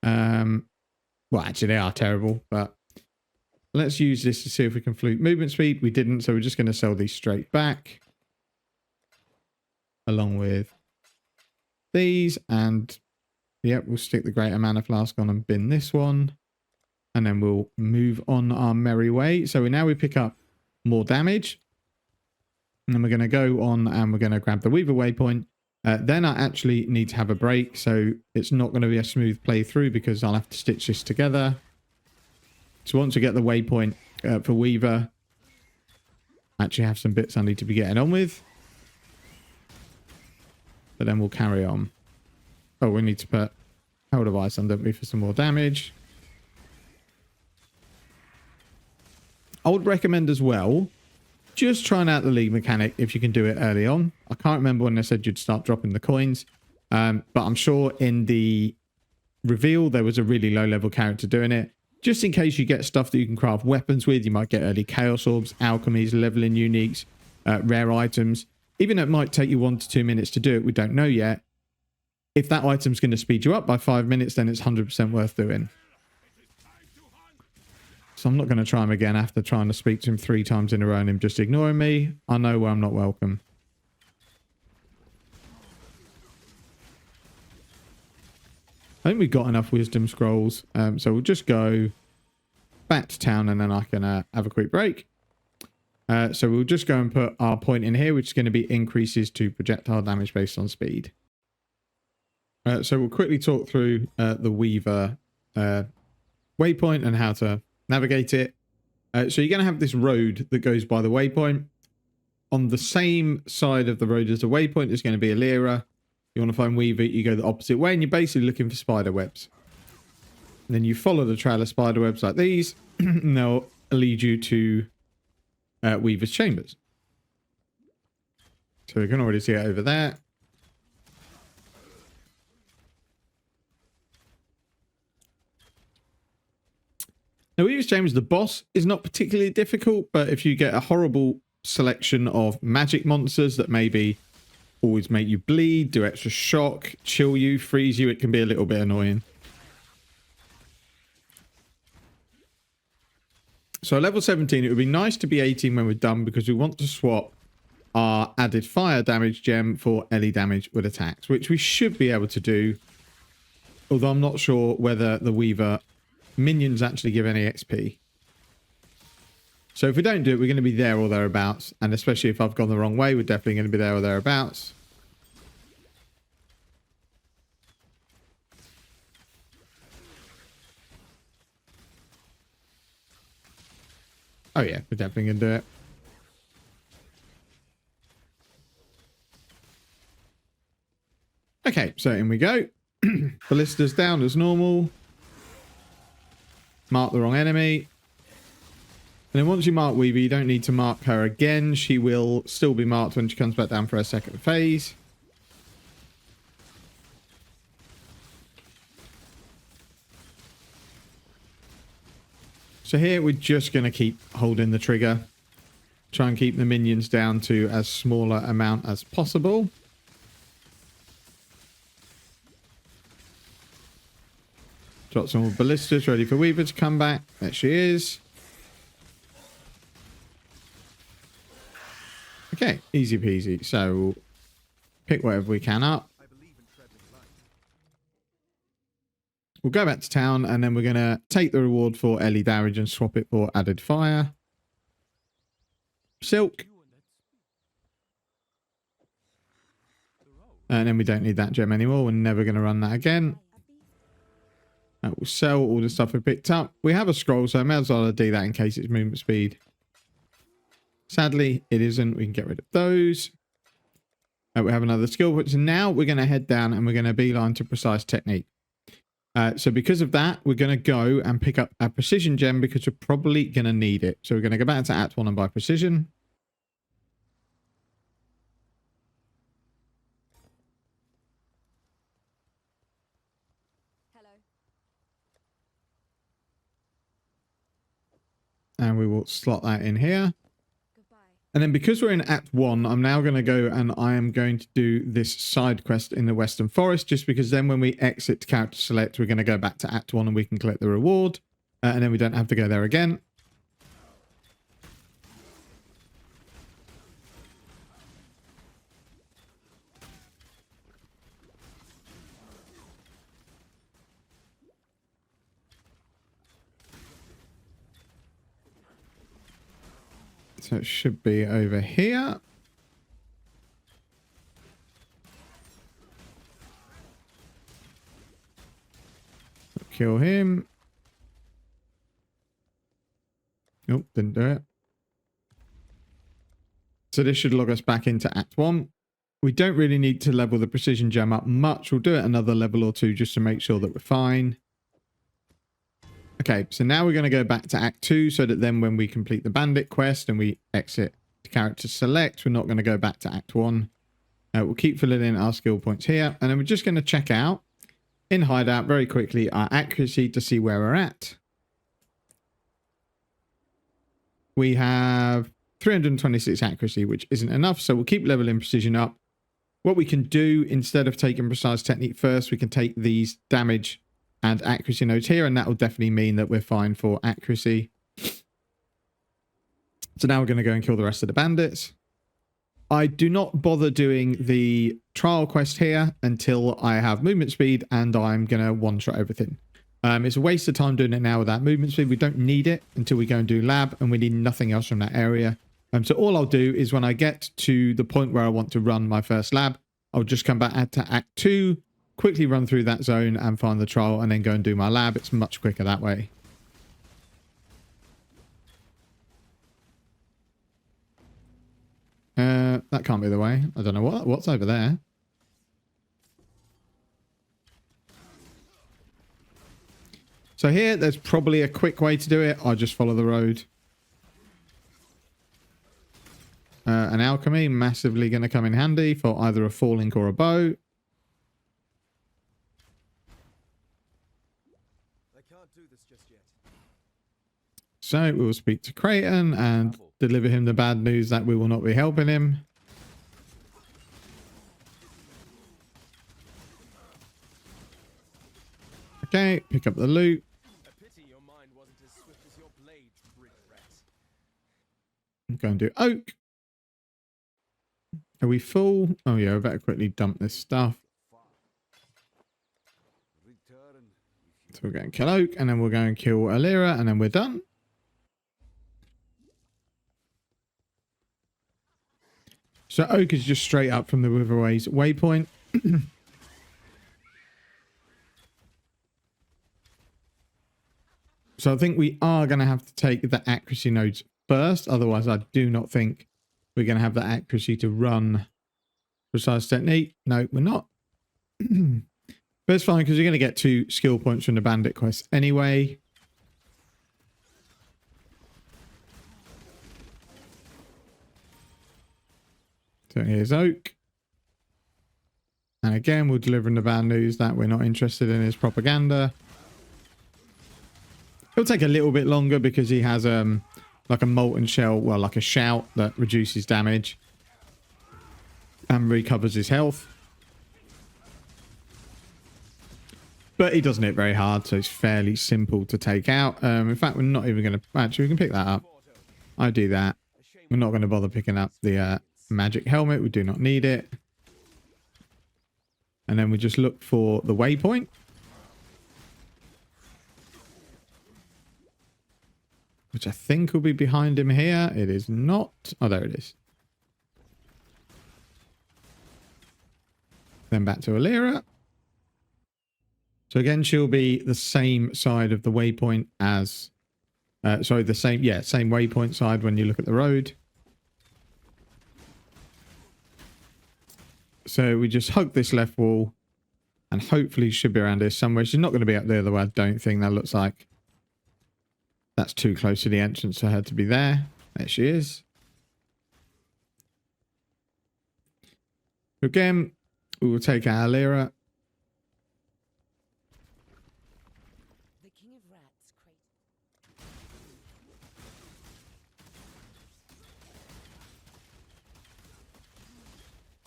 Well, actually, they are terrible, but let's use this to see if we can fluke movement speed. We didn't, so we're just going to sell these straight back. Along with these. And, yep, we'll stick the Greater Mana Flask on and bin this one. And then we'll move on our merry way. So now we pick up more damage. And then we're going to go on and we're going to grab the Weaver Waypoint. Then I actually need to have a break, so it's not going to be a smooth playthrough because I'll have to stitch this together. So once we get the waypoint for Weaver, I actually have some bits I need to be getting on with. But then we'll carry on. Oh, we need to put Herald of Ice on, don't we, for some more damage. I would recommend as well, just trying out the league mechanic if you can do it early on. I can't remember when they said you'd start dropping the coins. But I'm sure in the reveal there was a really low level character doing it. Just in case you get stuff that you can craft weapons with. You might get early Chaos Orbs, alchemies, leveling uniques, rare items. Even though it might take you 1 to 2 minutes to do it, we don't know yet. If that item's going to speed you up by 5 minutes, then it's 100% worth doing. So I'm not going to try him again after trying to speak to him 3 times in a row and him just ignoring me. I know where I'm not welcome. I think we've got enough wisdom scrolls. So we'll just go back to town and then I can have a quick break. So we'll just go and put our point in here, which is going to be increases to projectile damage based on speed. So we'll quickly talk through the Weaver waypoint and how to navigate it. So you're going to have this road that goes by the waypoint. On the same side of the road as the waypoint, there's going to be a Lyra. You want to find Weaver, you go the opposite way, and you're basically looking for spider webs. And then you follow the trail of spider webs like these, and they'll lead you to Weaver's chambers. So we can already see it over there. Now, Weaver's Chambers, the boss, is not particularly difficult, but if you get a horrible selection of magic monsters that maybe always make you bleed, do extra shock, chill you, freeze you, it can be a little bit annoying. So level 17, it would be nice to be 18 when we're done because we want to swap our added fire damage gem for Ellie damage with attacks, which we should be able to do. Although I'm not sure whether the Weaver minions actually give any XP. So if we don't do it, we're going to be there or thereabouts. And especially if I've gone the wrong way, we're definitely going to be there or thereabouts. Oh yeah, we're definitely going to do it. Okay, so in we go. Ballista's down as normal. Mark the wrong enemy. And then once you mark Weaver, you don't need to mark her again. She will still be marked when she comes back down for her second phase. So here we're just going to keep holding the trigger. Try and keep the minions down to as small an amount as possible. Drop some more ballistas ready for Weaver to come back. There she is. Okay, easy peasy. So we'll pick whatever we can up. We'll go back to town and then we're going to take the reward for Ellie damage and swap it for added fire. Silk. And then we don't need that gem anymore. We're never going to run that again. That will sell all the stuff we picked up. We have a scroll, so I may as well do that in case it's movement speed. Sadly, it isn't. We can get rid of those. We have another skill point. So now we're going to head down and we're going to beeline to precise technique. So because of that, we're going to go and pick up a precision gem because we're probably going to need it. So we're going to go back to Act 1 and buy precision. And we will slot that in here. Goodbye. And then because we're in Act 1, I'm now going to go and I am going to do this side quest in the Western Forest, just because then when we exit character select, we're going to go back to Act 1 and we can collect the reward. And then we don't have to go there again. So it should be over here. Kill him. Nope, didn't do it. So this should log us back into Act 1. We don't really need to level the precision gem up much. We'll do it another level or two just to make sure that we're fine. Okay, so now we're going to go back to Act 2 so that then when we complete the bandit quest and we exit the character select, we're not going to go back to Act 1. We'll keep filling in our skill points here. And then we're just going to check out in Hideout very quickly our accuracy to see where we're at. We have 326 accuracy, which isn't enough. So we'll keep leveling precision up. What we can do instead of taking precise technique first, we can take these damage and accuracy nodes here, and that will definitely mean that we're fine for accuracy. So now we're going to go and kill the rest of the bandits. I do not bother doing the trial quest here until I have movement speed and I'm going to one-shot everything. It's a waste of time doing it now without movement speed. We don't need it until we go and do lab, and we need nothing else from that area. So all I'll do is when I get to the point where I want to run my first lab, I'll just come back to Act 2, quickly run through that zone and find the trial and then go and do my lab. It's much quicker that way. That can't be the way. I don't know what's over there. So here, there's probably a quick way to do it. I'll just follow the road. An alchemy, massively going to come in handy for either a falling or a bow. So we will speak to Creighton and deliver him the bad news that we will not be helping him. Okay, pick up the loot. I'm going to do oak. Are we full? Oh yeah, we better quickly dump this stuff. So we'll go and kill Oak, and then we'll go and kill Alira, and then we're done. So Oak is just straight up from the Riverways waypoint. So I think we are going to have to take the accuracy nodes first. Otherwise, I do not think we're going to have the accuracy to run precise technique. No, we're not. But it's fine because you're going to get 2 skill points from the bandit quest anyway. So here's Oak. And again, we're delivering the bad news that we're not interested in his propaganda. It'll take a little bit longer because he has like a molten shell, well, like a shout that reduces damage and recovers his health. But he doesn't hit very hard, so it's fairly simple to take out. In fact, we're not even going to... Actually, we can pick that up. I do that. We're not going to bother picking up the magic helmet. We do not need it. And then we just look for the waypoint. Which I think will be behind him here. It is not. Oh, there it is. Then back to Alira. So again, she'll be the same side of the waypoint as... sorry, the same... Yeah, same waypoint side when you look at the road. So we just hug this left wall. And hopefully she should be around here somewhere. She's not going to be up there, though. I don't think that looks like... That's too close to the entrance for her to be there. There she is. Again, we will take our Alira. The King of Rats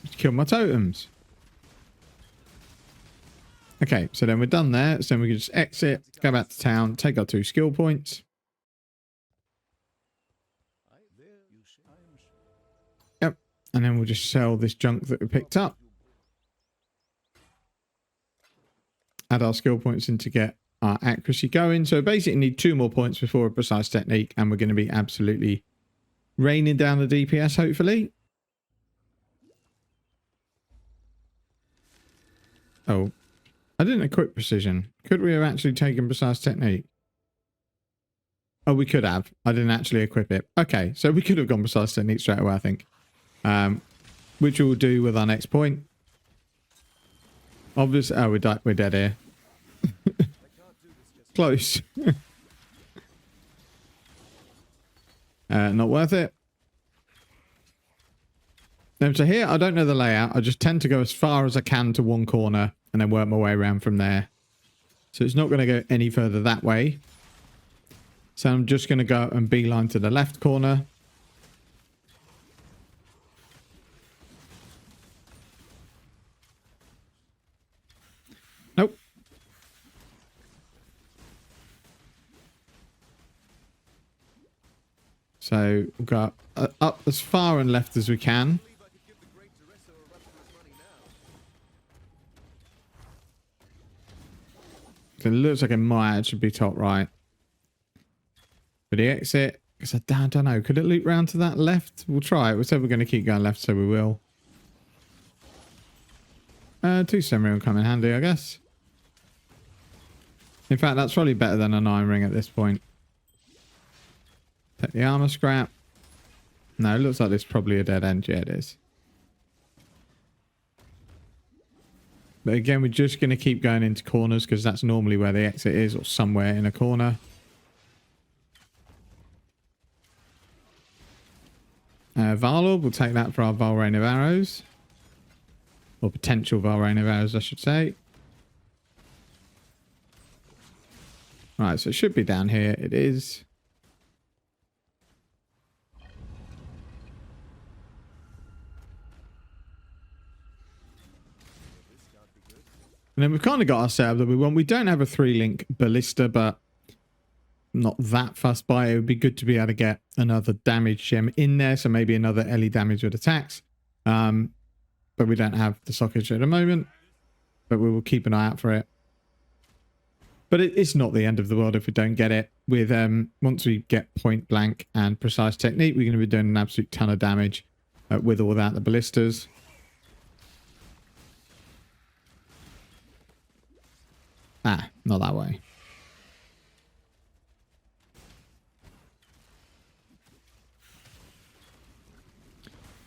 Just kill my totems. Okay, so then we're done there. So then we can just exit, go back to town, take our 2 skill points. Yep, and then we'll just sell this junk that we picked up. Add our skill points in to get our accuracy going. So basically need 2 more points before a precise technique, and we're going to be absolutely raining down the DPS, hopefully. Oh, I didn't equip precision. Could we have actually taken precise technique? Oh, we could have. I didn't actually equip it. Okay, so we could have gone precise technique straight away, I think. Which we'll do with our next point. Obviously, oh, we're dead here. Close. Not worth it. So here, I don't know the layout. I just tend to go as far as I can to one corner and then work my way around from there. So it's not going to go any further that way. So I'm just going to go and beeline to the left corner. Nope. So we'll go up as far and left as we can. It looks like it might actually be top right. For the exit, because I don't know. Could it loop round to that left? We'll try it. We said we're going to keep going left, so we will. 2 semi will come in handy, I guess. In fact, that's probably better than an iron ring at this point. Take the armor scrap. No, it looks like this is probably a dead end. Yeah, it is. But again, we're just going to keep going into corners because that's normally where the exit is, or somewhere in a corner. Varlord, we'll take that for our Valrain of Arrows. Or potential Valrain of Arrows, I should say. Right, so it should be down here. It is. And then we've kind of got our setup that we want. We don't have a 3-link ballista, but not that fussed by it. It would be good to be able to get another damage gem in there. So maybe another LE damage with attacks. But we don't have the sockets at the moment. But we will keep an eye out for it. But it's not the end of the world if we don't get it. With once we get point blank and precise technique, we're going to be doing an absolute ton of damage with or without the ballistas. Ah, not that way.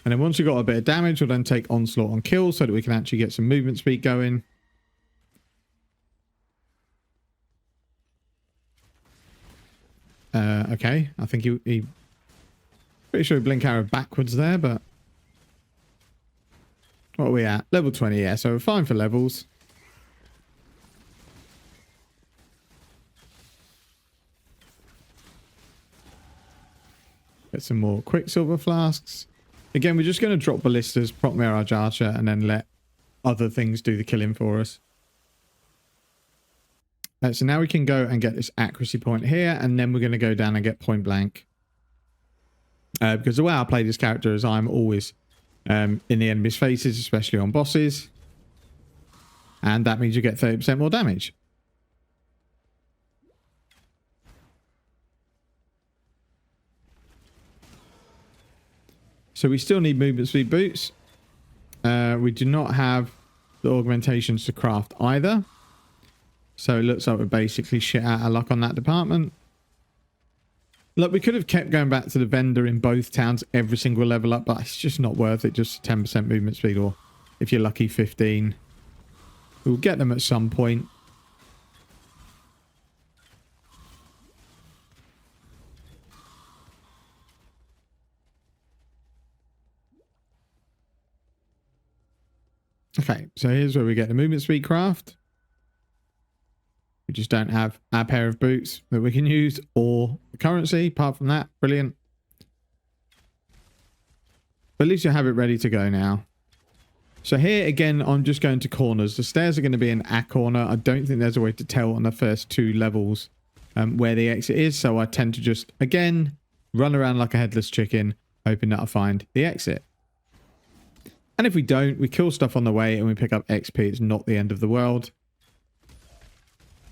And then once we've got a bit of damage, we'll then take onslaught on kill so that we can actually get some movement speed going. Okay, I think he pretty sure he blink arrow backwards there, but what are we at? Level 20, yeah, so we're fine for levels. Get some more quicksilver flasks. Again, we're just going to drop ballistas, prop Mirage Archer, and then let other things do the killing for us. So now we can go and get this accuracy point here, and then we're going to go down and get point blank. Because the way I play this character is I'm always in the enemy's faces, especially on bosses. And that means you get 30% more damage. So we still need movement speed boots. We do not have the augmentations to craft either. So it looks like we're basically shit out of luck on that department. Look, we could have kept going back to the vendor in both towns every single level up, but it's just not worth it. Just 10% movement speed, or if you're lucky, 15. We'll get them at some point. Okay, so here's where we get the movement speed craft. We just don't have our pair of boots that we can use or the currency. Apart from that, brilliant. But at least you have it ready to go now. So here again, I'm just going to corners. The stairs are going to be in a corner. I don't think there's a way to tell on the first 2 levels where the exit is. So I tend to just, again, run around like a headless chicken, hoping that I find the exit. And if we don't, we kill stuff on the way and we pick up XP. It's not the end of the world.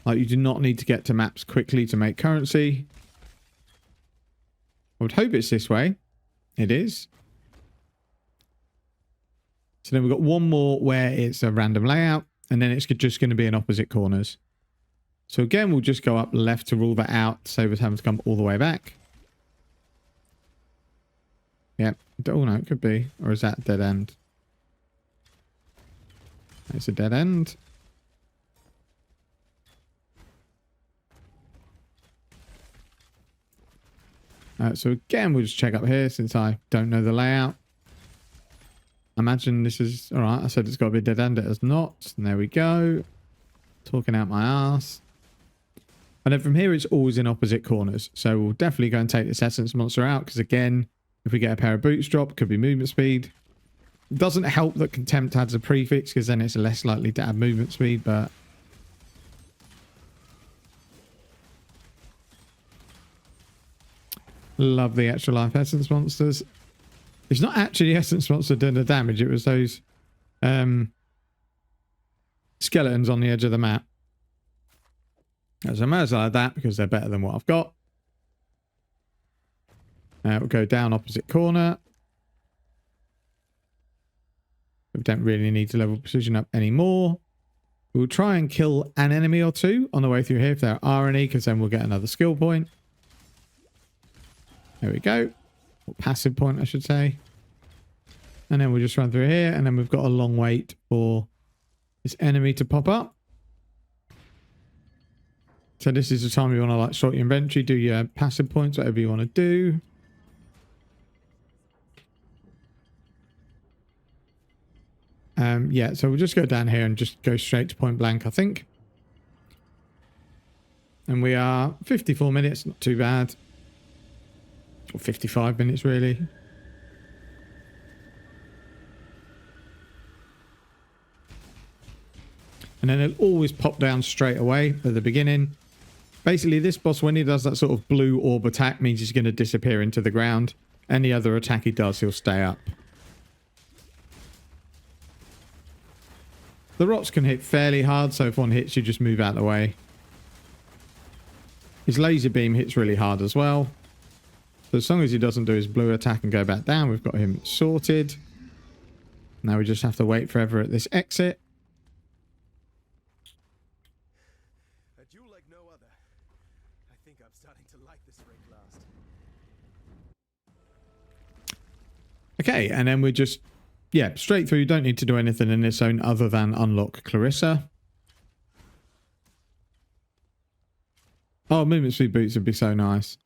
Like, you do not need to get to maps quickly to make currency. I would hope it's this way. It is. So then we've got one more where it's a random layout, and then it's just going to be in opposite corners. So again, we'll just go up left to rule that out, save us having to come all the way back. Yep. Oh no, it could be. Or is that a dead end? It's a dead end. So again, we'll just check up here since I don't know the layout. I imagine this is... Alright, I said it's got to be a dead end. It has not. And there we go. Talking out my ass. And then from here, it's always in opposite corners. So we'll definitely go and take this essence monster out. Because again, if we get a pair of boots drop, it could be movement speed. It doesn't help that Contempt adds a prefix, because then it's less likely to add movement speed, but... Love the extra life essence monsters. It's not actually the essence monster doing the damage, it was those skeletons on the edge of the map. So I might as well add that because they're better than what I've got. We'll go down opposite corner. We don't really need to level precision up anymore. We'll try and kill an enemy or two on the way through here if there are any, because then we'll get another skill point. There we go. Or passive point, I should say. And then we'll just run through here, and then we've got a long wait for this enemy to pop up. So this is the time you want to like sort your inventory, do your passive points, whatever you want to do. Yeah, so we'll just go down here and just go straight to point blank, I think. And we are 54 minutes, not too bad. Or 55 minutes, really. And then it'll always pop down straight away at the beginning. Basically, this boss, when he does that sort of blue orb attack, means he's going to disappear into the ground. Any other attack he does, he'll stay up. The rocks can hit fairly hard, so if one hits you, just move out of the way. His laser beam hits really hard as well. So as long as he doesn't do his blue attack and go back down, we've got him sorted. Now we just have to wait forever at this exit. A duel like no other. I think I'm starting to like this ring last. Okay, and then we're just, yeah, straight through. You don't need to do anything in this zone other than unlock Clarissa. Oh, movement speed boots would be so nice.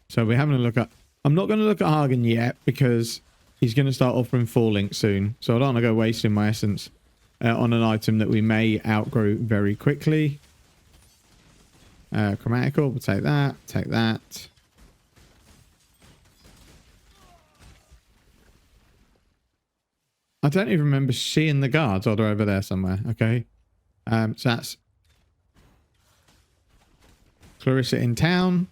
So we're having a look at... I'm not going to look at Hagen yet because he's going to start offering 4 links soon. So I don't want to go wasting my essence on an item that we may outgrow very quickly. Chromatical, we'll take that. Take that. I don't even remember seeing the guards. Oh, they're over there somewhere. Okay. So that's Clarissa in town.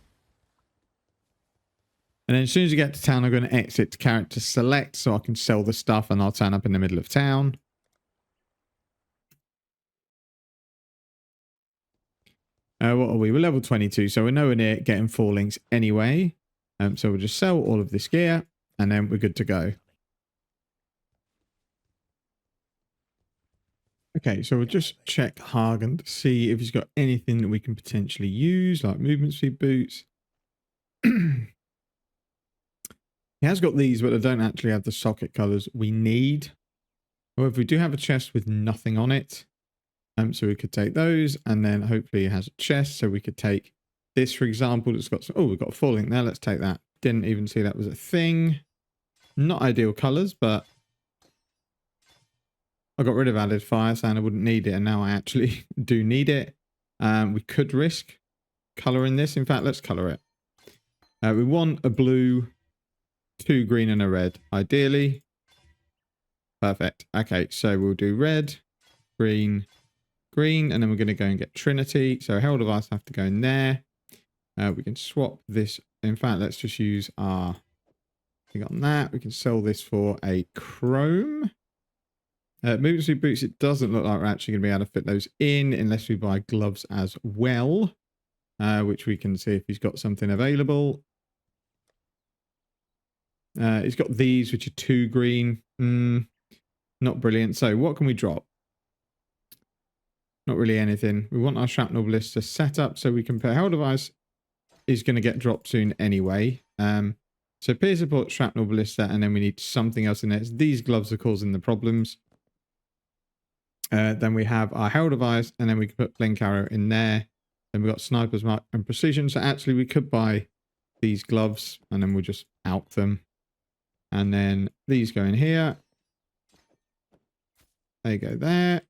And then as soon as you get to town, I'm going to exit to character select so I can sell the stuff and I'll turn up in the middle of town. What are we? We're level 22, so we're nowhere near getting 4 links anyway. So we'll just sell all of this gear and then we're good to go. Okay, so we'll just check Hagen to see if he's got anything that we can potentially use, like movement speed boots. He has got these, but they don't actually have the socket colors we need. However, we do have a chest with nothing on it. So we could take those, and then hopefully it has a chest. So we could take this, for example. It's got some, oh, we've got a 4 link there. Let's take that. Didn't even see that was a thing. Not ideal colors, but I got rid of added fire, saying I wouldn't need it, and now I actually do need it. We could risk coloring this. In fact, let's color it. We want a blue, 2 green, and a red, ideally. Perfect. Okay, so we'll do red, green, green, and then we're going to go and get Trinity. So Herald of Ice have to go in there. We can swap this. In fact, let's just use our thing on that. We can sell this for a chrome. Movement speed boots, it doesn't look like we're actually going to be able to fit those in unless we buy gloves as well, which we can see if he's got something available. He's got these, which are 2 green. Not brilliant. So what can we drop? Not really anything. We want our shrapnel ballista set up so we can put Herald of Ice is going to get dropped soon anyway. So peer support, shrapnel ballista, and then we need something else in there. These gloves are causing the problems. Then we have our Herald of Ice, and then we can put blink arrow in there. Then we've got sniper's mark and precision. So actually we could buy these gloves and then we'll just out them. And then these go in here. They go there.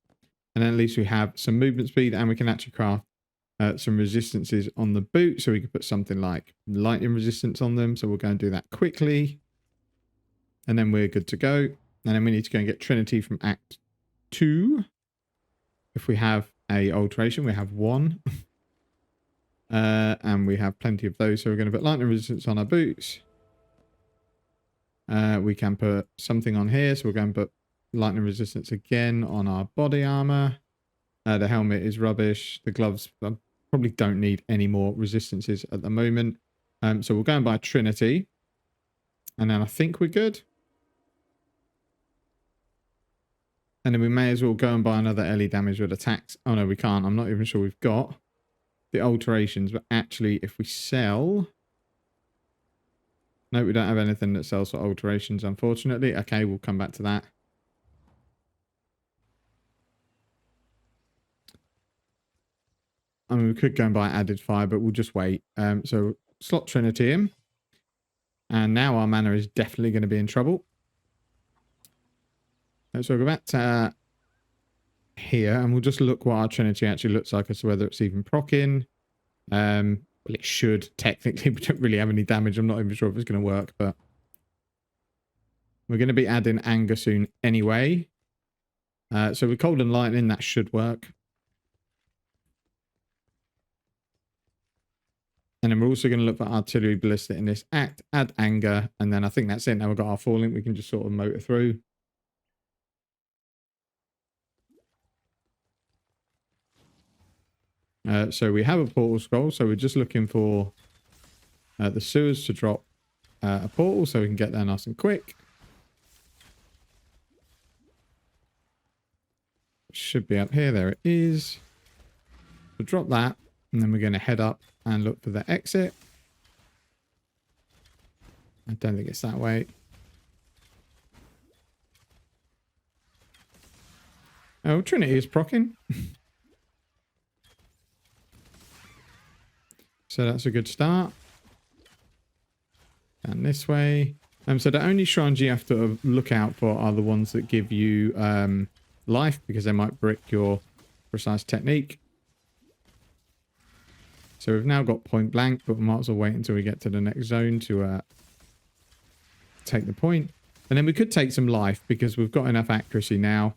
And then at least we have some movement speed, and we can actually craft some resistances on the boot. So we could put something like lightning resistance on them. So we'll go and do that quickly. And then we're good to go. And then we need to go and get Trinity from Act 2. If we have a alteration, we have 1. And we have plenty of those. So we're going to put lightning resistance on our boots. We can put something on here. So we're going to put lightning resistance again on our body armor. The helmet is rubbish. The gloves, I probably don't need any more resistances at the moment. So we'll go and buy Trinity. And then I think we're good. And then we may as well go and buy another LE damage with attacks. Oh no, we can't. I'm not even sure we've got the alterations. But actually, if we sell... No, we don't have anything that sells for alterations, unfortunately. Okay, we'll come back to that. I mean, we could go and buy added fire, but we'll just wait. So slot Trinity in. And now our mana is definitely going to be in trouble. So we'll go back to here, and we'll just look what our Trinity actually looks like as to whether it's even proccing. Well, it should, technically. We don't really have any damage. I'm not even sure if it's going to work, but we're going to be adding anger soon anyway. So with cold and lightning, that should work. And then we're also going to look for artillery ballista in this act, add anger, and then I think that's it. Now we've got our 4 link, we can just sort of motor through. So we have a portal scroll. So we're just looking for the sewers to drop a portal so we can get there nice and quick. Should be up here. There it is. So drop that. And then we're going to head up and look for the exit. I don't think it's that way. Oh, Trinity is proccing. So that's a good start. And this way. So the only shrines you have to look out for are the ones that give you life, because they might brick your precise technique. So we've now got point blank, but we might as well wait until we get to the next zone to take the point. And then we could take some life because we've got enough accuracy now.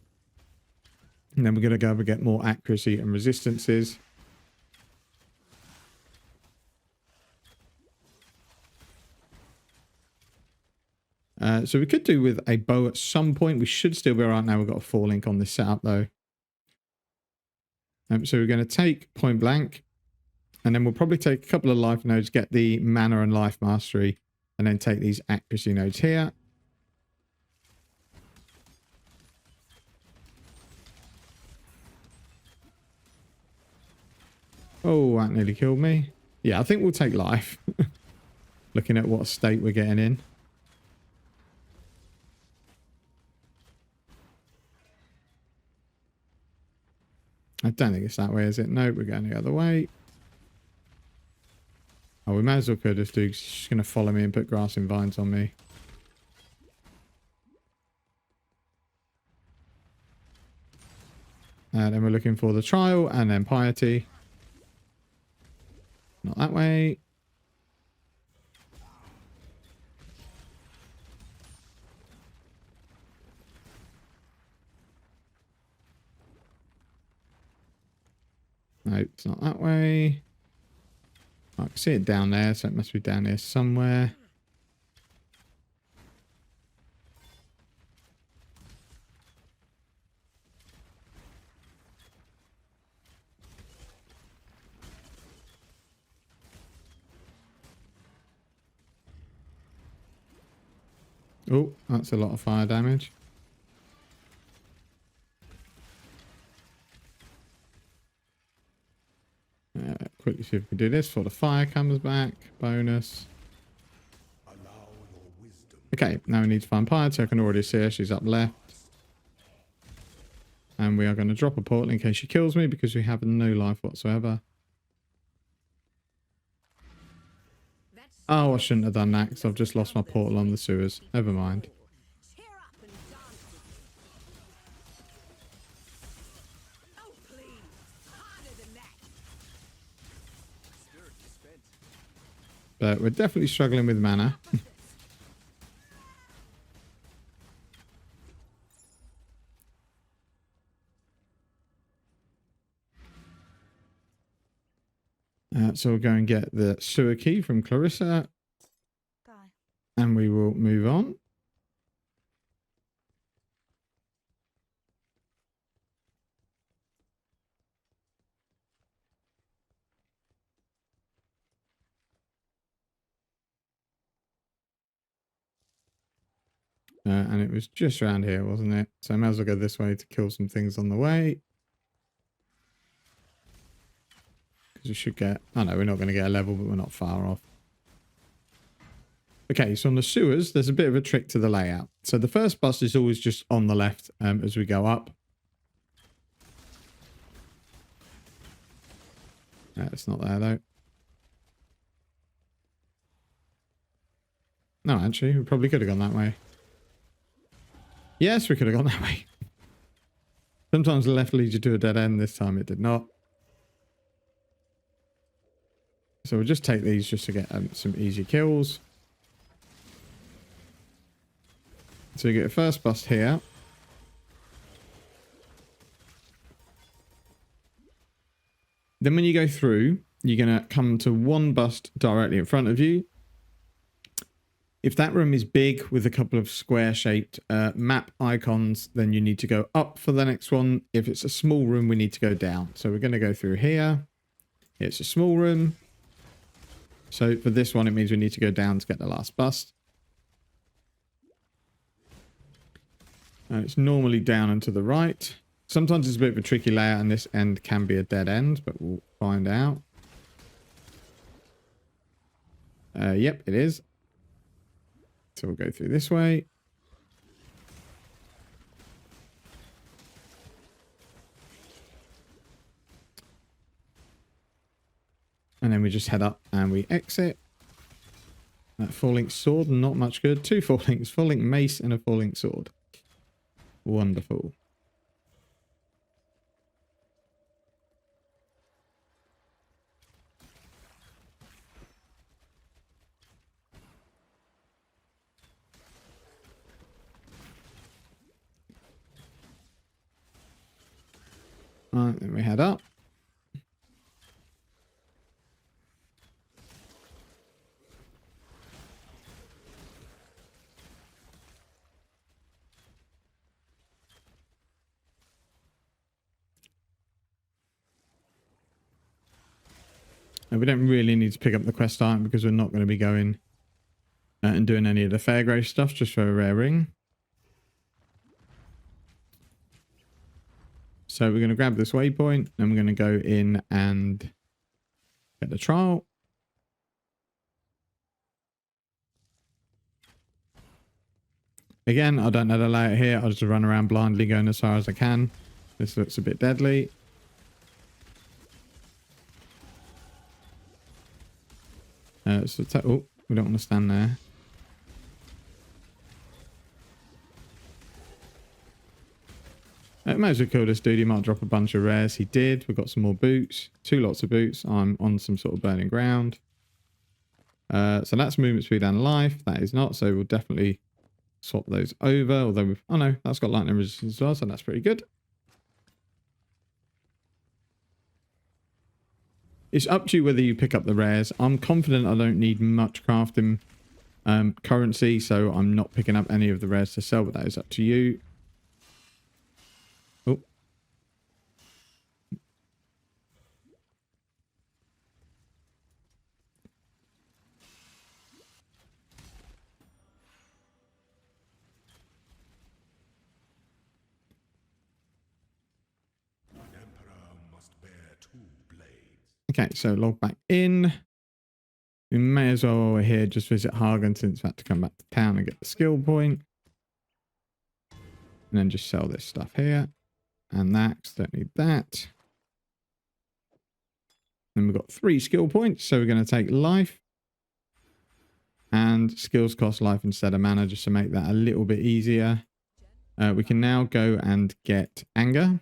And then we're going to go and get more accuracy and resistances. So we could do with a bow at some point. We should still be right now. We've got a 4 link on this setup though. So we're going to take point blank. And then we'll probably take a couple of life nodes, get the mana and life mastery, and then take these accuracy nodes here. Oh, that nearly killed me. Yeah, I think we'll take life. Looking at what state we're getting in. I don't think it's that way, is it? No, we're going the other way. Oh, we may as well kill this dude. She's going to follow me and put grass and vines on me. And then we're looking for the trial and then piety. Not that way. No, it's not that way. I can see it down there, so it must be down here somewhere. Oh, that's a lot of fire damage. Quickly see if we can do this before the fire comes back. Bonus. Okay, now we need to find piety. I can already see her. She's up left. And we are going to drop a portal in case she kills me because we have no life whatsoever. Oh, I shouldn't have done that because I've just lost my portal on the sewers. Never mind. But we're definitely struggling with mana. So we'll go and get the sewer key from Clarissa. And we will move on. And it was just around here, wasn't it? So I might as well go this way to kill some things on the way. Because we should get... Oh no, we're not going to get a level, but we're not far off. Okay, so on the sewers, there's a bit of a trick to the layout. So the first bus is always just on the left as we go up. It's not there, though. No, actually, we probably could have gone that way. Yes, we could have gone that way. Sometimes the left leads you to a dead end. This time it did not. So we'll just take these just to get some easy kills. So you get a first bust here. Then when you go through, you're going to come to one bust directly in front of you. If that room is big with a couple of square-shaped map icons, then you need to go up for the next one. If it's a small room, we need to go down. So we're going to go through here. It's a small room. So for this one, it means we need to go down to get the last bust. And it's normally down and to the right. Sometimes it's a bit of a tricky layout, and this end can be a dead end, but we'll find out. Yep, it is. So we'll go through this way. And then we just head up and we exit. That falling sword, not much good. 2 fallings, falling mace and a falling sword. Wonderful. Right, then we head up. And we don't really need to pick up the quest item because we're not going to be going and doing any of the Fairgrave stuff, just for a rare ring. So we're going to grab this waypoint, and we're going to go in and get the trial. Again, I don't know the layout here. I'll just run around blindly going as far as I can. This looks a bit deadly. Oh, we don't want to stand there. Might as well kill this dude. He might drop a bunch of rares. He did. We've got some more boots. 2 lots of boots. I'm on some sort of burning ground. So that's movement speed and life. That is not. So we'll definitely swap those over. Although we've... Oh no, that's got lightning resistance as well. So that's pretty good. It's up to you whether you pick up the rares. I'm confident I don't need much crafting currency. So I'm not picking up any of the rares to sell. But that is up to you. Oh. Okay, so log back in. We may as well, while we're here, just visit Hagen since we had to come back to town and get the skill point. And then just sell this stuff here. And that, 'cause don't need that. Then we've got 3 skill points, so we're going to take life. And skills cost life instead of mana, just to make that a little bit easier. We can now go and get anger.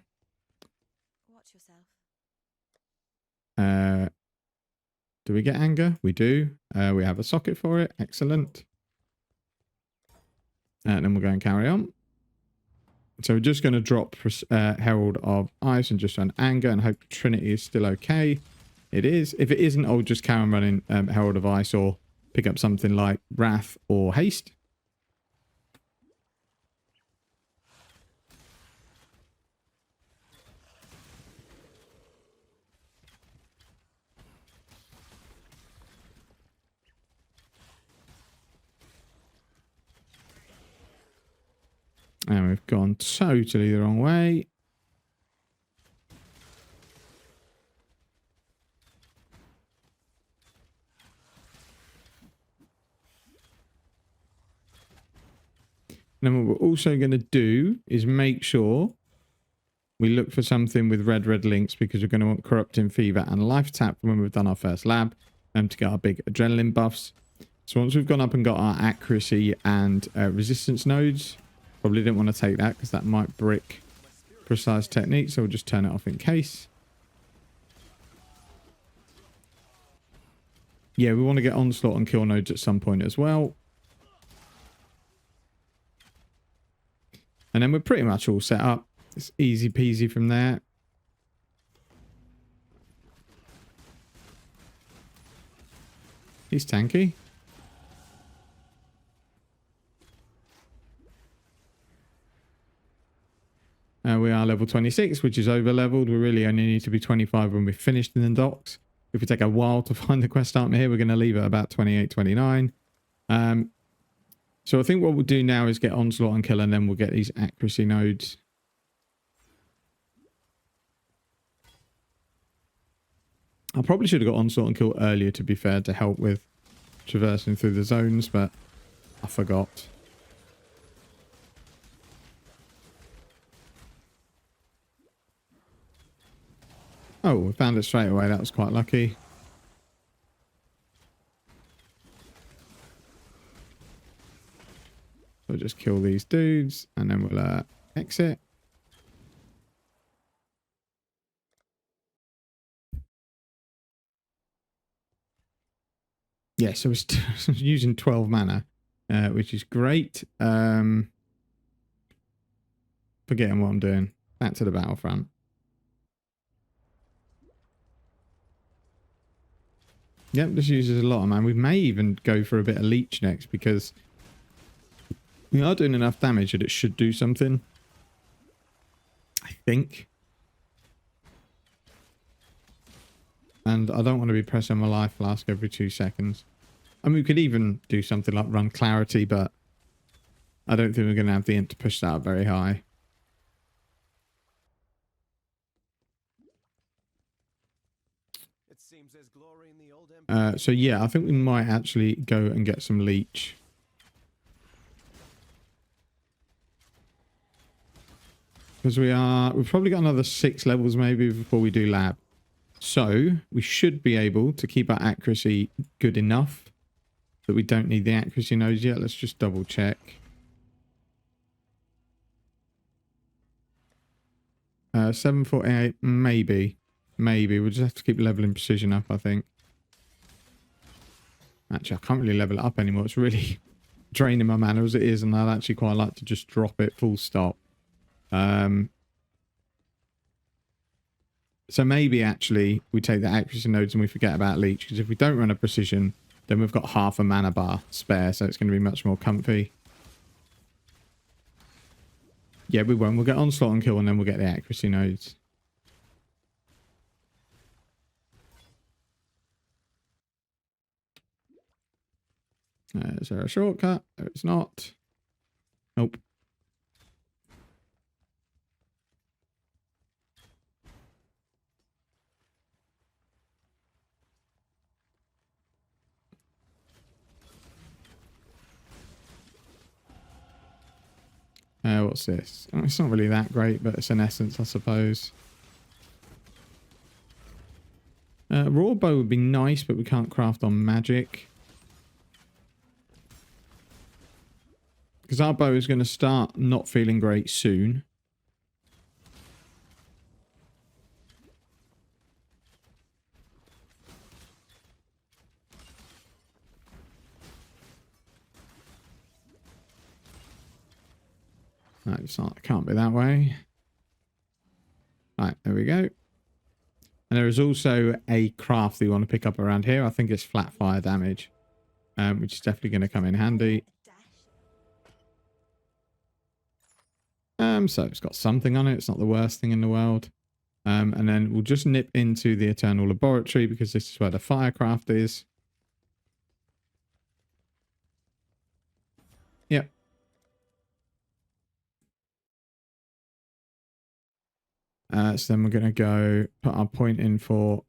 Watch yourself. Do we get anger? We do. We have a socket for it. Excellent. And then we'll go and carry on. So we're just going to drop Herald of Ice and just run anger and hope Trinity is still okay. It is. If it isn't, I'll just carry on running Herald of Ice or pick up something like Wrath or Haste. And we've gone totally the wrong way. And then what we're also going to do is make sure we look for something with red links, because we're going to want Corrupting Fever and Life Tap when we've done our first lab to get our big adrenaline buffs. So once we've gone up and got our accuracy and resistance nodes, probably didn't want to take that because that might brick precise technique. So we'll just turn it off in case. Yeah, we want to get onslaught and kill nodes at some point as well. And then we're pretty much all set up. It's easy peasy from there. He's tanky. We are level 26, which is over leveled. We really only need to be 25 when we're finished in the docks. if we take a while to find the quest item here, we're going to leave it about 28, 29. So I think what we'll do now is get Onslaught and Kill, and then we'll get these accuracy nodes. I probably should have got Onslaught and Kill earlier, to be fair, to help with traversing through the zones, but I forgot. Oh, we found it straight away. That was quite lucky. So just kill these dudes, and then we'll exit. Yeah, so we're using 12 mana, which is great. Forgetting what I'm doing. Back to the battlefront. Yep, this uses a lot of mana. We may even go for a bit of leech next, because we are doing enough damage that it should do something. I think. And I don't want to be pressing my life flask every 2 seconds. I mean, we could even do something like run clarity, but I don't think we're going to have the int to push that up very high. It seems there's glory in the old empire. So yeah, I think we might actually go and get some leech. Because we've probably got another 6 levels maybe before we do lab. So we should be able to keep our accuracy good enough that we don't need the accuracy nodes yet. Let's just double check. 748, maybe. Maybe. We'll just have to keep leveling precision up, I think. Actually, I can't really level it up anymore. It's really draining my mana as it is, and I'd actually quite like to just drop it full stop. So maybe actually we take the accuracy nodes and we forget about leech, because if we don't run a precision, then we've got half a mana bar spare, so it's going to be much more comfy. Yeah, we won't. We'll get Onslaught and Kill, and then we'll get the accuracy nodes. Is there a shortcut? No, it's not. Nope. What's this? Oh, it's not really that great, but it's an essence, I suppose. Raw bow would be nice, but we can't craft on magic. Because our bow is going to start not feeling great soon. No, it's not. It can't be that way. Right, there we go. And there is also a craft that you want to pick up around here. I think it's flat fire damage, which is definitely going to come in handy. So it's got something on it. It's not the worst thing in the world. And then we'll just nip into the Eternal Laboratory, because this is where the firecraft is. Yep. So then we're going to go put our point in for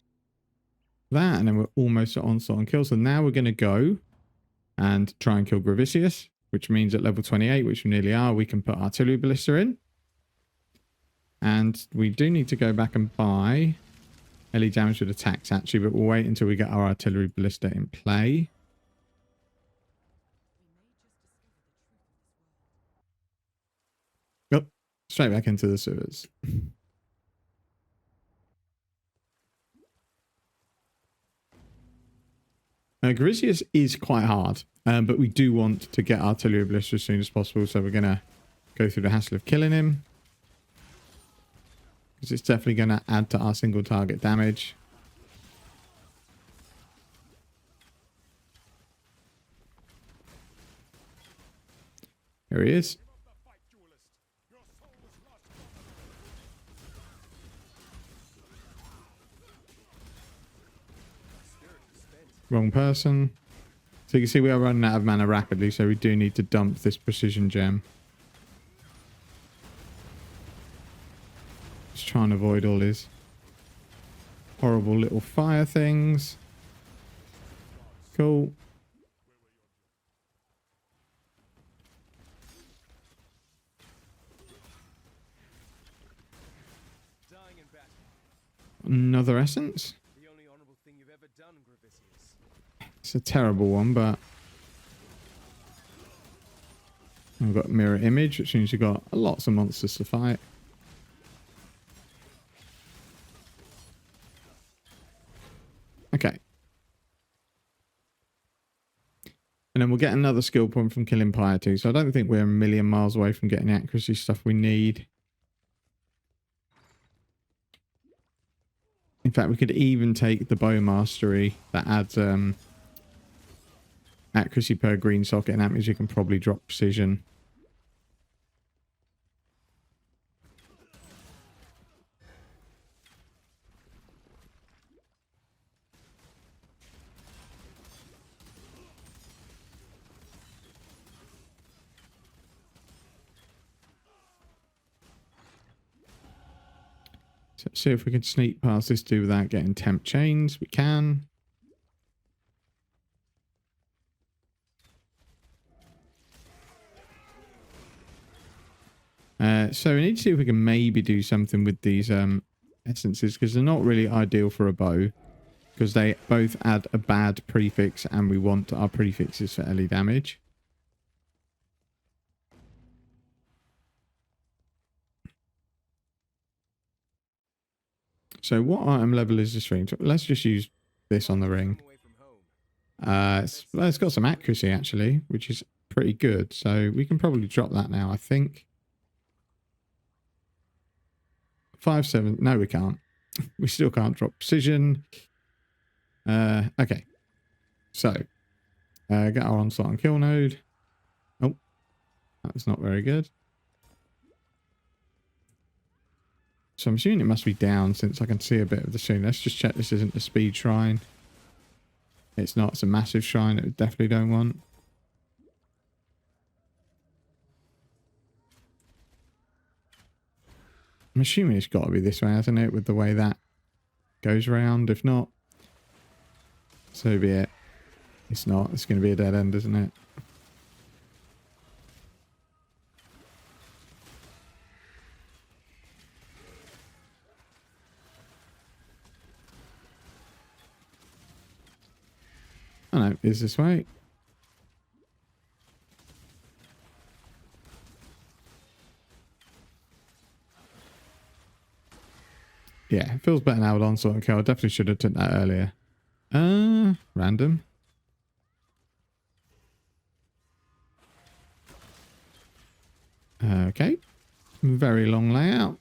that, and then we're almost at Onslaught and Kill. So now we're going to go and try and kill Gravicius, which means at level 28, which we nearly are, we can put Artillery Ballista in. And we do need to go back and buy LE damage with attacks, actually, but we'll wait until we get our Artillery Ballista in play. Oh, straight back into the sewers. Gravicius is quite hard, but we do want to get Artillery Ballista as soon as possible, so we're going to go through the hassle of killing him. Because it's definitely going to add to our single target damage. Here he is. Wrong person. So you can see we are running out of mana rapidly, so we do need to dump this precision gem. Just trying to avoid all his horrible little fire things. Cool. Dying in battle. Another essence. The only honorable thing you've ever done, Gravisius. It's a terrible one, but I've got mirror image, which means you've got lots of monsters to fight. Okay. And then we'll get another skill point from killing Piety. So I don't think we're a million miles away from getting the accuracy stuff we need. In fact, we could even take the bow mastery that adds accuracy per green socket, and that means you can probably drop precision. So let's see if we can sneak past this dude without getting temp chains. We can. So we need to see if we can maybe do something with these essences, because they're not really ideal for a bow, because they both add a bad prefix and we want our prefixes for LE damage. So what item level is this ring? Let's just use this on the ring. Away from home. It's got some accuracy actually, which is pretty good. So we can probably drop that now, I think. 5-7. No, we can't. We still can't drop precision. Okay. So get our onslaught and kill node. Oh, that's not very good. So I'm assuming it must be down since I can see a bit of the scene. Let's just check this isn't the speed shrine. It's not. It's a massive shrine that we definitely don't want. I'm assuming it's got to be this way, hasn't it? With the way that goes around. If not, so be it. It's not. It's going to be a dead end, isn't it? Oh no, it's this way. Yeah, it feels better now with onslaught and kill. I definitely should have done that earlier. Random. Okay. Very long layout.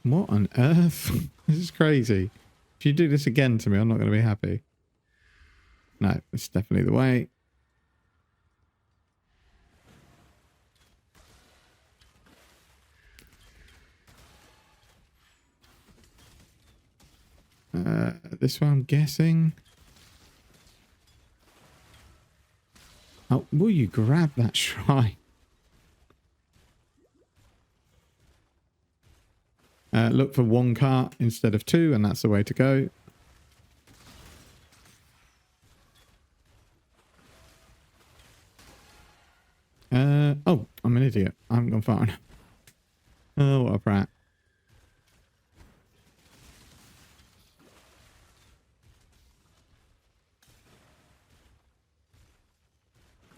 What on earth? This is crazy. If you do this again to me, I'm not going to be happy. No, it's definitely the way. This one I'm guessing. Oh, will you grab that shrine? Look for one cart instead of two, and that's the way to go. Oh, I'm an idiot. I haven't gone far enough. Oh, what a brat.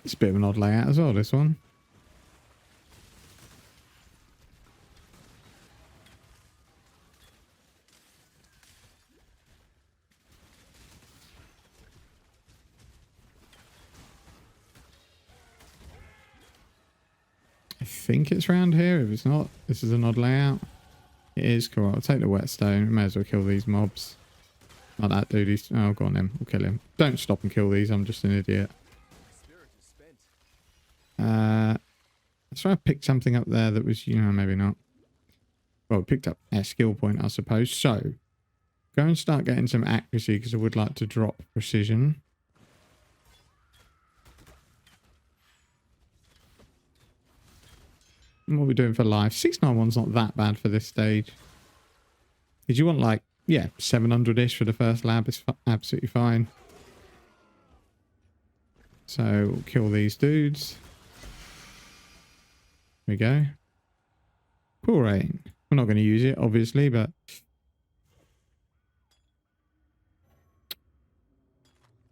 It's a bit of an odd layout as well, this one. I think it's round here. If it's not, this is an odd layout. It is. Cool. I'll take the whetstone. We may as well kill these mobs. Not that dude. He's... Oh, go on then. We'll kill him. Don't stop and kill these. I'm just an idiot. Spirit is spent. Let's try to pick something up there that was, maybe not. Well, we picked up a skill point, I suppose. So, go and start getting some accuracy because I would like to drop precision. And what are we doing for life? 691's not that bad for this stage. Did you want like, yeah, 700-ish for the first lab? It's absolutely fine. So we'll kill these dudes. There we go. Poor rain. We're not going to use it, obviously, but...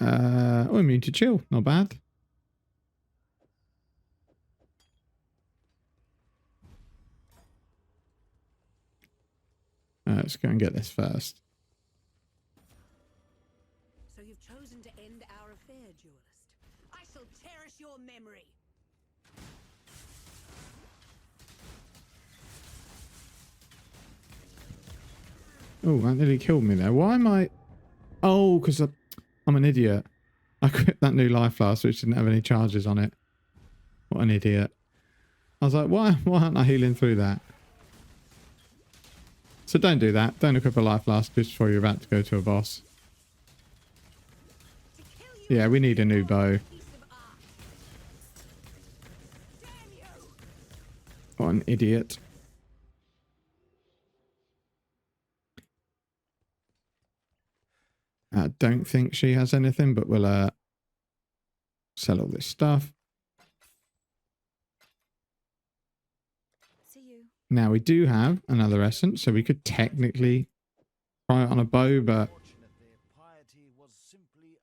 oh, immune to chill. Not bad. Let's go and get this first. So you've chosen to end our affair, duelist. I shall cherish your memory. Oh, that nearly killed me there. Why am I... Oh, because I'm an idiot. I equipped that new life flask which didn't have any charges on it. What an idiot. I was like, why aren't I healing through that? So don't do that. Don't equip a life flask just before you're about to go to a boss. Yeah, we need a new bow. What an idiot. I don't think she has anything, but we'll sell all this stuff. See you. Now we do have another essence, so we could technically try it on a bow, but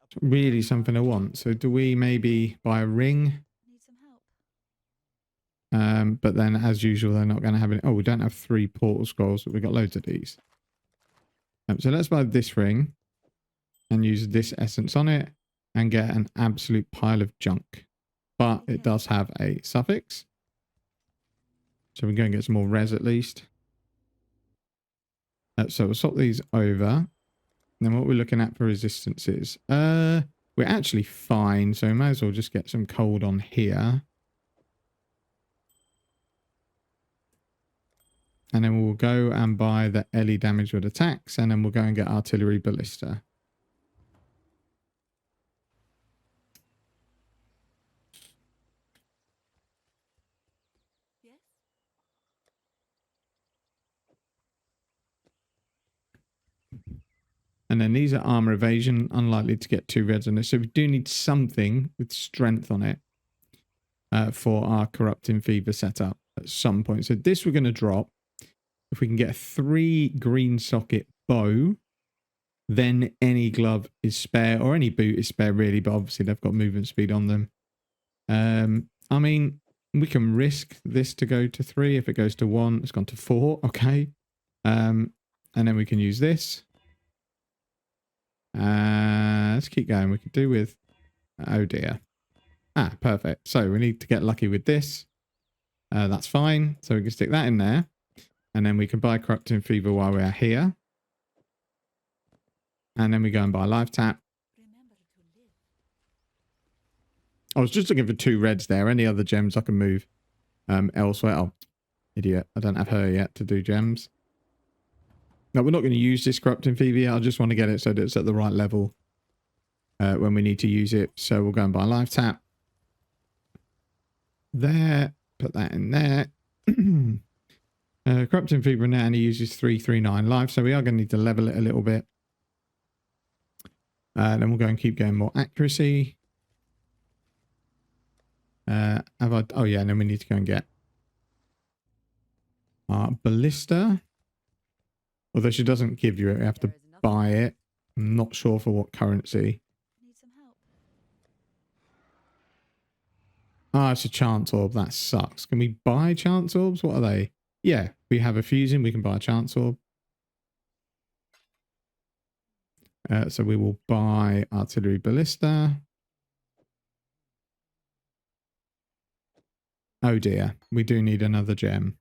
it's really something I want. So do we maybe buy a ring? Need some help. But then as usual, they're not going to have any. Oh, we don't have 3 portal scrolls, but we've got loads of these. So let's buy this ring and use this essence on it and get an absolute pile of junk. But it does have a suffix. So we're going to get some more res at least. So we'll swap these over. And then what we're looking at for resistances. We're actually fine. So we may as well just get some cold on here. And then we'll go and buy the LE damage with attacks. And then we'll go and get artillery ballista. Yes? And then these are armor evasion, unlikely to get 2 reds on this. So we do need something with strength on it for our corrupting fever setup at some point. So this we're going to drop. If we can get a 3 green socket bow, then any glove is spare, or any boot is spare really, but obviously they've got movement speed on them. I mean, we can risk this to go to 3. If it goes to 1, it's gone to 4. Okay. And then we can use this. Let's keep going. We could do with... Oh dear. Ah, perfect. So we need to get lucky with this. That's fine. So we can stick that in there. And then we can buy Corrupting Fever while we're here. And then we go and buy Life Tap. I was just looking for 2 reds there. Any other gems I can move elsewhere. Oh, idiot. I don't have her yet to do gems. No, we're not going to use this Corrupting Fever yet. I just want to get it so that it's at the right level when we need to use it. So we'll go and buy Life Tap. There. Put that in there. Corrupting Fever now only uses 339 life. So we are going to need to level it a little bit. Then we'll go and keep going more accuracy. Oh yeah, and then we need to go and get our ballista. Although she doesn't give you it, we have to buy it. I'm not sure for what currency. Need some help. Ah, it's a chance orb. That sucks. Can we buy chance orbs? What are they? Yeah, we have a fusing. We can buy a chance orb. So we will buy artillery ballista. Oh dear, we do need another gem.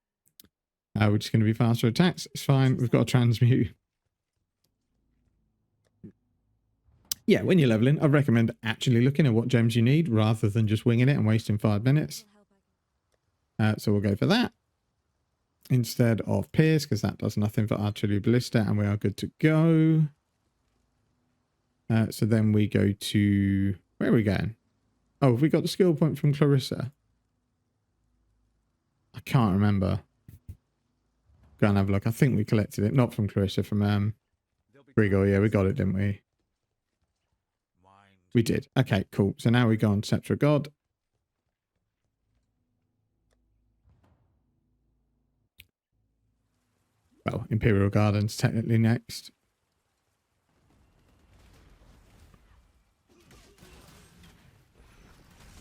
We're just going to be faster attacks. It's fine. We've got a transmute. Yeah, when you're leveling, I recommend actually looking at what gems you need rather than just winging it and wasting 5 minutes. So we'll go for that. instead of Pierce, because that does nothing for Artillery Ballista, and we are good to go. So then we go to... Where are we going? Oh, have we got the skill point from Clarissa? I can't remember. Go and have a look. I think we collected it. Not from Clarissa, from Grigor. Yeah, we got it, didn't we? We did. Okay, cool. So now we go on Scepter of God. Well, Imperial Gardens technically next.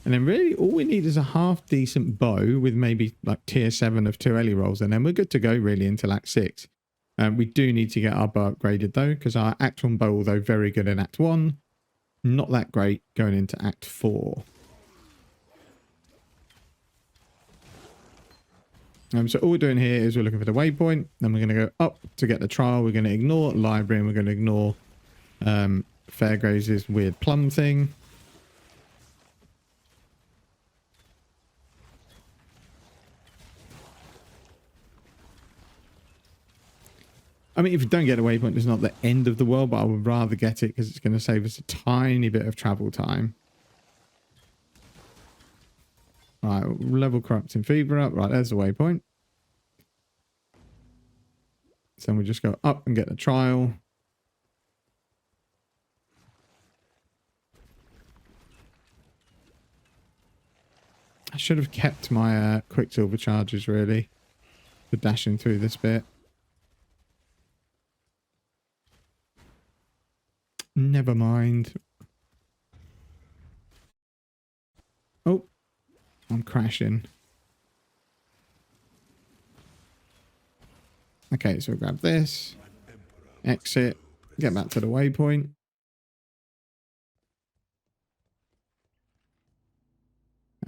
And then really all we need is a half decent bow with maybe like tier 7 of 2 Ellie rolls, and then we're good to go really into Act 6. We do need to get our bow upgraded though, because our Act 1 bow, although very good in Act 1, not that great going into Act 4. So all we're doing here is we're looking for the waypoint, then we're going to go up to get the trial, we're going to ignore library, and we're going to ignore Fairgrave's weird plum thing. I mean, if you don't get a waypoint, it's not the end of the world, but I would rather get it because it's going to save us a tiny bit of travel time. Right, level Corrupting Fever up. Right, there's the waypoint. So we just go up and get the trial. I should have kept my Quicksilver charges, really, for dashing through this bit. Never mind. Oh, I'm crashing. Okay, so we'll grab this, exit, get back to the waypoint.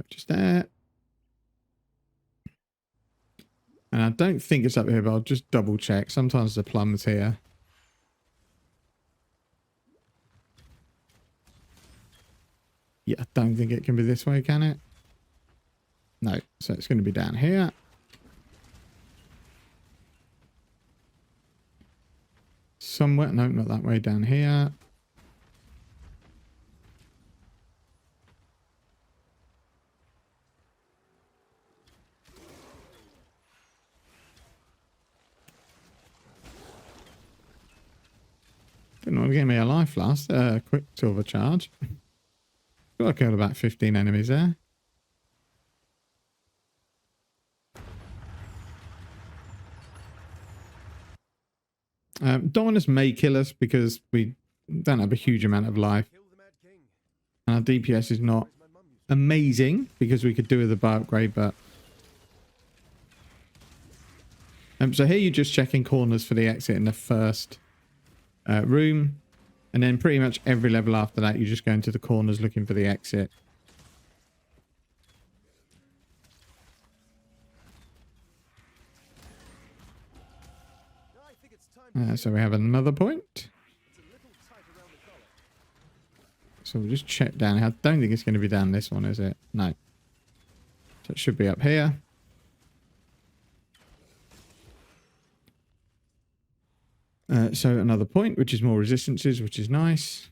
Just there. And I don't think it's up here, but I'll just double check. Sometimes the plum's here. Yeah, I don't think it can be this way, can it? No, so it's going to be down here. Somewhere, no, not that way, down here. Didn't want to give me a life last, Quicksilver charge. I killed about 15 enemies there. Dominus may kill us because we don't have a huge amount of life. And our DPS is not amazing because we could do with a bow upgrade, but... so here you're just checking corners for the exit in the first room. And then pretty much every level after that, you just go into the corners looking for the exit. So we have another point. So we'll just check down here. I don't think it's going to be down this one, is it? No. So it should be up here. So another point, which is more resistances, which is nice.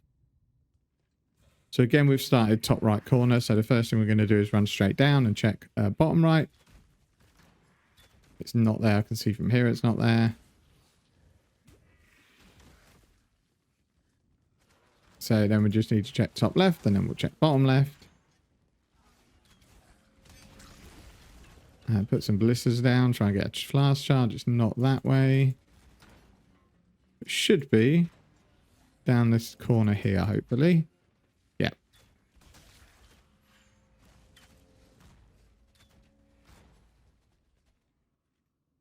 So again, we've started top right corner. So the first thing we're going to do is run straight down and check bottom right. It's not there. I can see from here it's not there. So then we just need to check top left, and then we'll check bottom left. Put some ballistas down, try and get a flask charge. It's not that way. It should be down this corner here, hopefully. Yeah.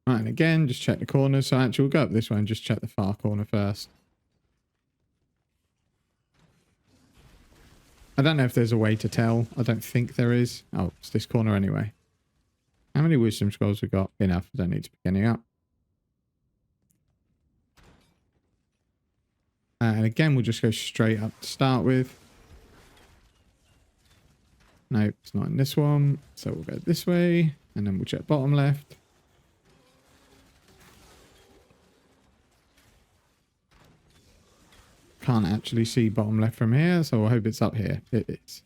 Right, and again, just check the corners. So actually, we'll go up this way and just check the far corner first. I don't know if there's a way to tell. I don't think there is. Oh, it's this corner anyway. How many wisdom scrolls we got? Enough. I don't need to pick any up. And again, we'll just go straight up to start with. No, it's not in this one. So we'll go this way. And then we'll check bottom left. Can't actually see bottom left from here, so I hope it's up here. It is.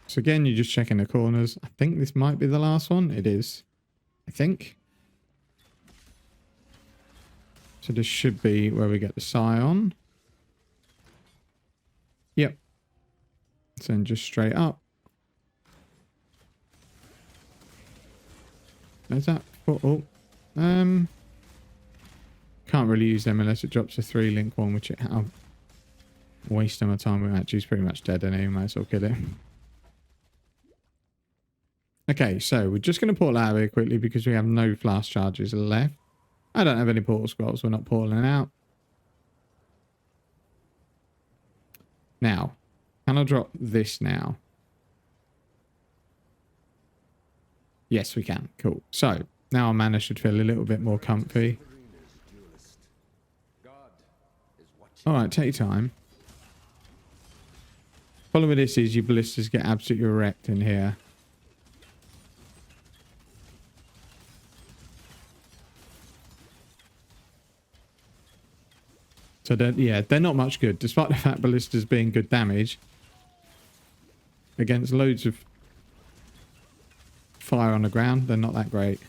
So again, you're just checking the corners. I think this might be the last one. It is. I think. So this should be where we get the Scion. Yep. So then just straight up. Is that? Oh. Can't really use them unless it drops a 3-link one, which I'll waste my time with. Actually, he's pretty much dead anyway. Might as well kill it. Okay, so we're just going to portal out of here quickly because we have no flash charges left. I don't have any portal scrolls. We're not portaling out. Now, can I drop this now? Yes, we can. Cool. So, now our mana should feel a little bit more comfy. Alright, take your time. Problem with this is your ballistas get absolutely wrecked in here. So, they're not much good. Despite the fact ballistas being good damage against loads of fire on the ground, they're not that great.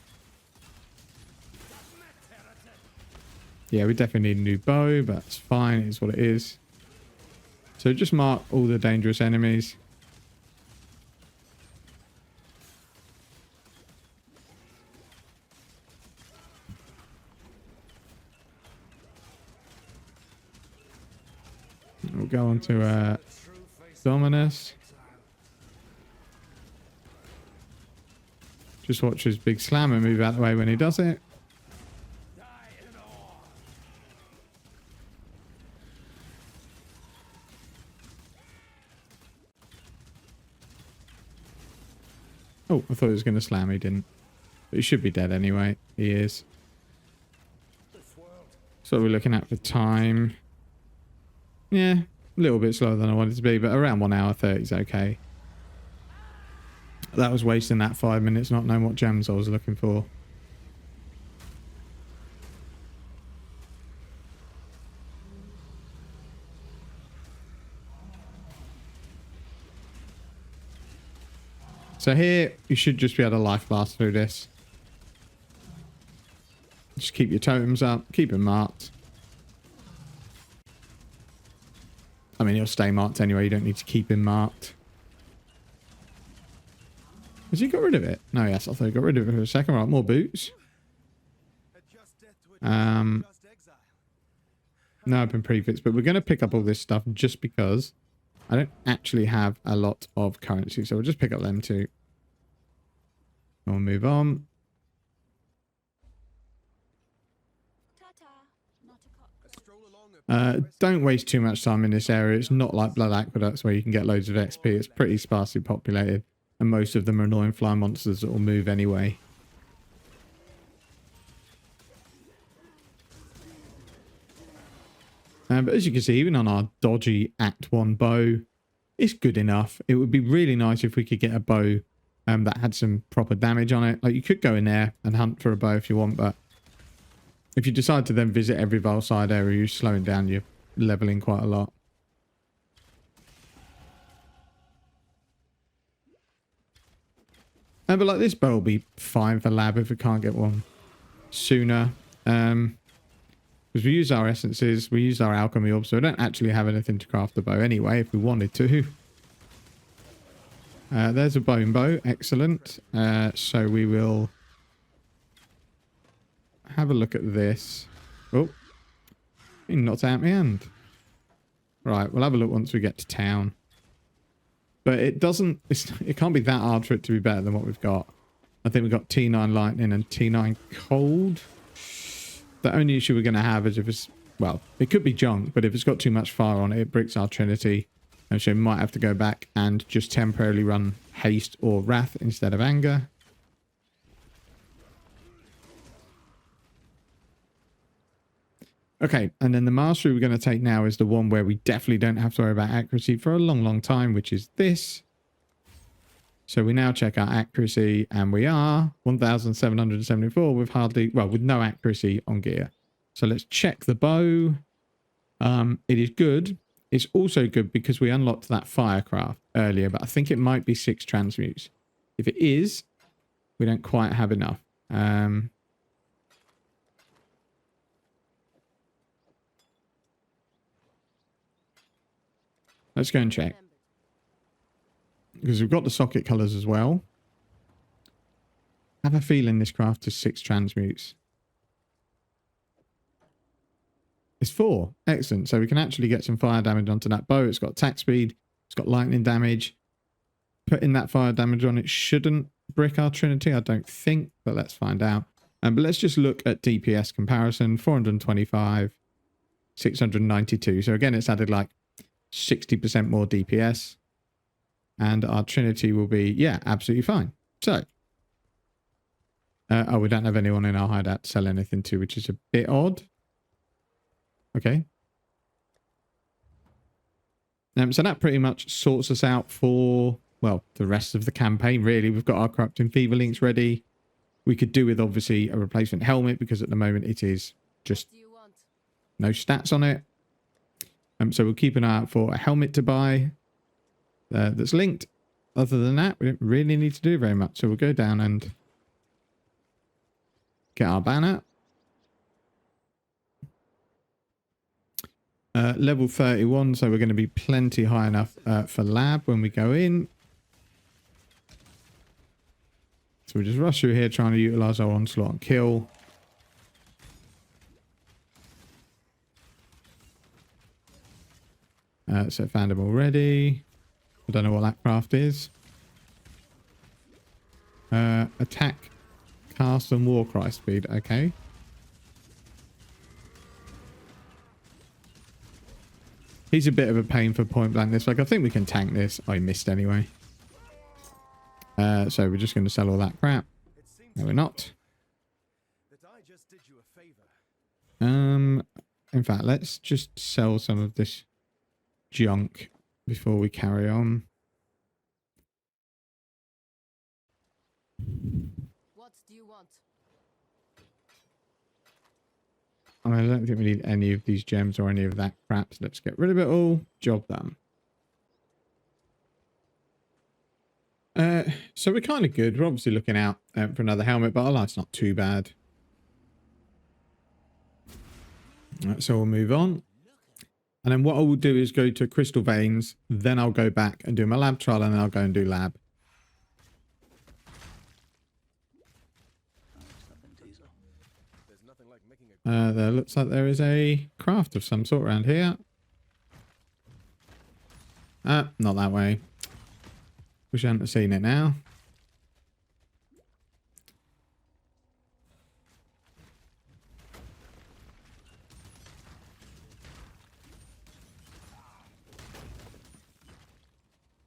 Yeah, we definitely need a new bow, but that's fine. It is what it is. So just mark all the dangerous enemies. We'll go on to Dominus. Just watch his big slammer move out the way when he does it. Oh, I thought he was going to slam. He didn't. But he should be dead anyway. He is. So we're looking at for time. Yeah, a little bit slower than I wanted to be, but around 1 hour 30 is okay. That was wasting that 5 minutes not knowing what gems I was looking for. So here, you should just be able to life blast through this. Just keep your totems up, keep them marked. I mean, he'll stay marked anyway, you don't need to keep him marked. Has he got rid of it? No, yes, I thought he got rid of it for a second. Right, more boots. No, I've been prefixed, but we're going to pick up all this stuff just because I don't actually have a lot of currency, so we'll just pick up them too. We'll move on. Don't waste too much time in this area. It's not like Blood Aqueducts where you can get loads of XP. It's pretty sparsely populated, and most of them are annoying fly monsters that will move anyway. But as you can see, even on our dodgy Act 1 bow, it's good enough. It would be really nice if we could get a bow that had some proper damage on it. Like, you could go in there and hunt for a bow if you want, but if you decide to then visit every Vile side area, you're slowing down your leveling quite a lot. But like, this bow will be fine for lab if we can't get one sooner. Because we use our essences, we use our alchemy orbs, so we don't actually have anything to craft the bow anyway if we wanted to. There's a bone bow, excellent. So we will have a look at this. Oh, he knocked out my hand. Right, we'll have a look once we get to town. But it doesn't, it can't be that hard for it to be better than what we've got. I think we've got T9 lightning and T9 cold. The only issue we're going to have is if it's, well, it could be junk, but if it's got too much fire on it, it bricks our Trinity. And so we might have to go back and just temporarily run haste or wrath instead of anger. Okay, and then the mastery we're going to take now is the one where we definitely don't have to worry about accuracy for a long, long time, which is this. So we now check our accuracy, and we are 1,774 with hardly, well, with no accuracy on gear. So let's check the bow. It is good. It's also good because we unlocked that firecraft earlier, but I think it might be 6 transmutes. If it is, we don't quite have enough. Let's go and check. Because we've got the socket colors as well. I have a feeling this craft is 6 transmutes. It's 4. Excellent. So we can actually get some fire damage onto that bow. It's got attack speed. It's got lightning damage. Putting that fire damage on it shouldn't brick our Trinity, I don't think, but let's find out. But let's just look at DPS comparison. 425, 692. So again, it's added like 60% more DPS. And our Trinity will be, yeah, absolutely fine. So, oh, we don't have anyone in our hideout to sell anything to, which is a bit odd. Okay. So that pretty much sorts us out for, well, the rest of the campaign, really. We've got our Corrupting Fever links ready. We could do with, obviously, a replacement helmet, because at the moment it is just no stats on it. So we'll keep an eye out for a helmet to buy that's linked. Other than that, we don't really need to do very much. So we'll go down and get our banner. Level 31, so we're going to be plenty high enough for lab when we go in. So we just rush through here trying to utilize our onslaught and kill. So found him already. I don't know what that craft is. Attack, cast, and warcry speed. Okay. He's a bit of a pain for point blank this week. I think we can tank this. I missed anyway. So we're just going to sell all that crap. No, we're not. In fact, let's just sell some of this junk before we carry on. What do you want? I don't think we need any of these gems or any of that crap. So let's get rid of it all. Job done. So we're kind of good. We're obviously looking out for another helmet, but our life's not too bad. Right, so we'll move on. And then what I will do is go to Crystal Veins. Then I'll go back and do my lab trial, and then I'll go and do lab. There looks like there is a craft of some sort around here. Not that way. Wish I hadn't seen it now.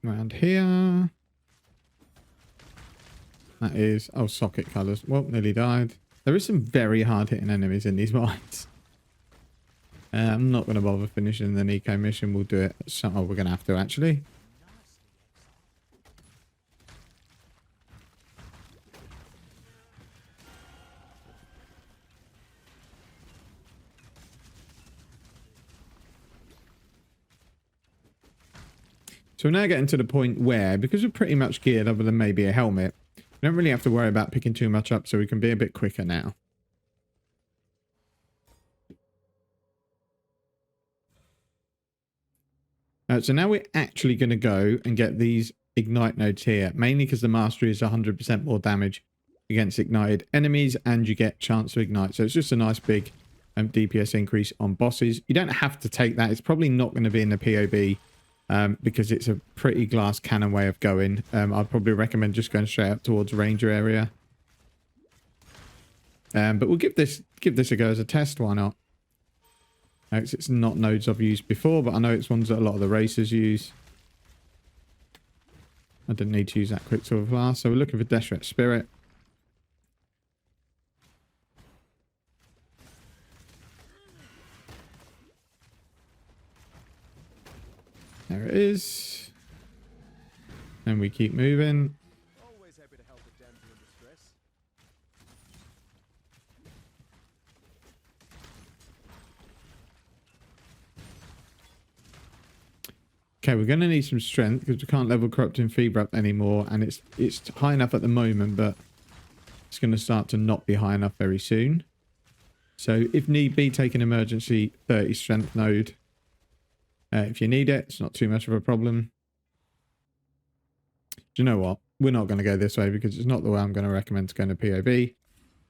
Around here. That is, oh, socket colours. Well, nearly died. There is some very hard hitting enemies in these mines. I'm not going to bother finishing the Nico mission. We'll do it. Oh, we're going to have to actually. So we're now getting to the point where, because we're pretty much geared other than maybe a helmet, we don't really have to worry about picking too much up, so we can be a bit quicker now. So now we're actually going to go and get these ignite nodes here, mainly because the mastery is 100% more damage against ignited enemies, and you get chance to ignite. So it's just a nice big DPS increase on bosses. You don't have to take that. It's probably not going to be in the POB. Because it's a pretty glass cannon way of going. I'd probably recommend just going straight up towards Ranger area. But we'll give this a go as a test. Why not? It's not nodes I've used before, but I know it's ones that a lot of the racers use. I didn't need to use that Quicksilver Flask, so we're looking for Deseret Spirit. There it is. And we keep moving. Okay, we're going to need some strength because we can't level corrupting fever up anymore, and it's high enough at the moment, but it's going to start to not be high enough very soon. So if need be, take an emergency 30 strength node. If you need it, it's not too much of a problem. Do you know what? We're not going to go this way because it's not the way I'm going to recommend to go into POV.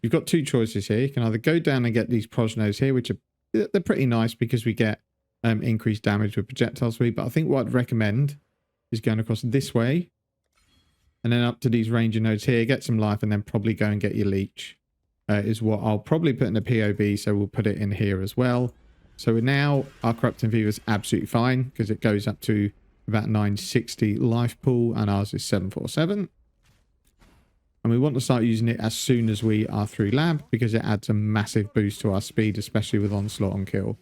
You've got two choices here. You can either go down and get these proj nodes here, which are they're pretty nice because we get increased damage with projectile speed. But I think what I'd recommend is going across this way and then up to these ranger nodes here, get some life, and then probably go and get your leech. Is what I'll probably put in the POB, so we'll put it in here as well. So now our corrupting fever is absolutely fine because it goes up to about 960 life pool, and ours is 747. And we want to start using it as soon as we are through lab because it adds a massive boost to our speed, especially with onslaught on kill.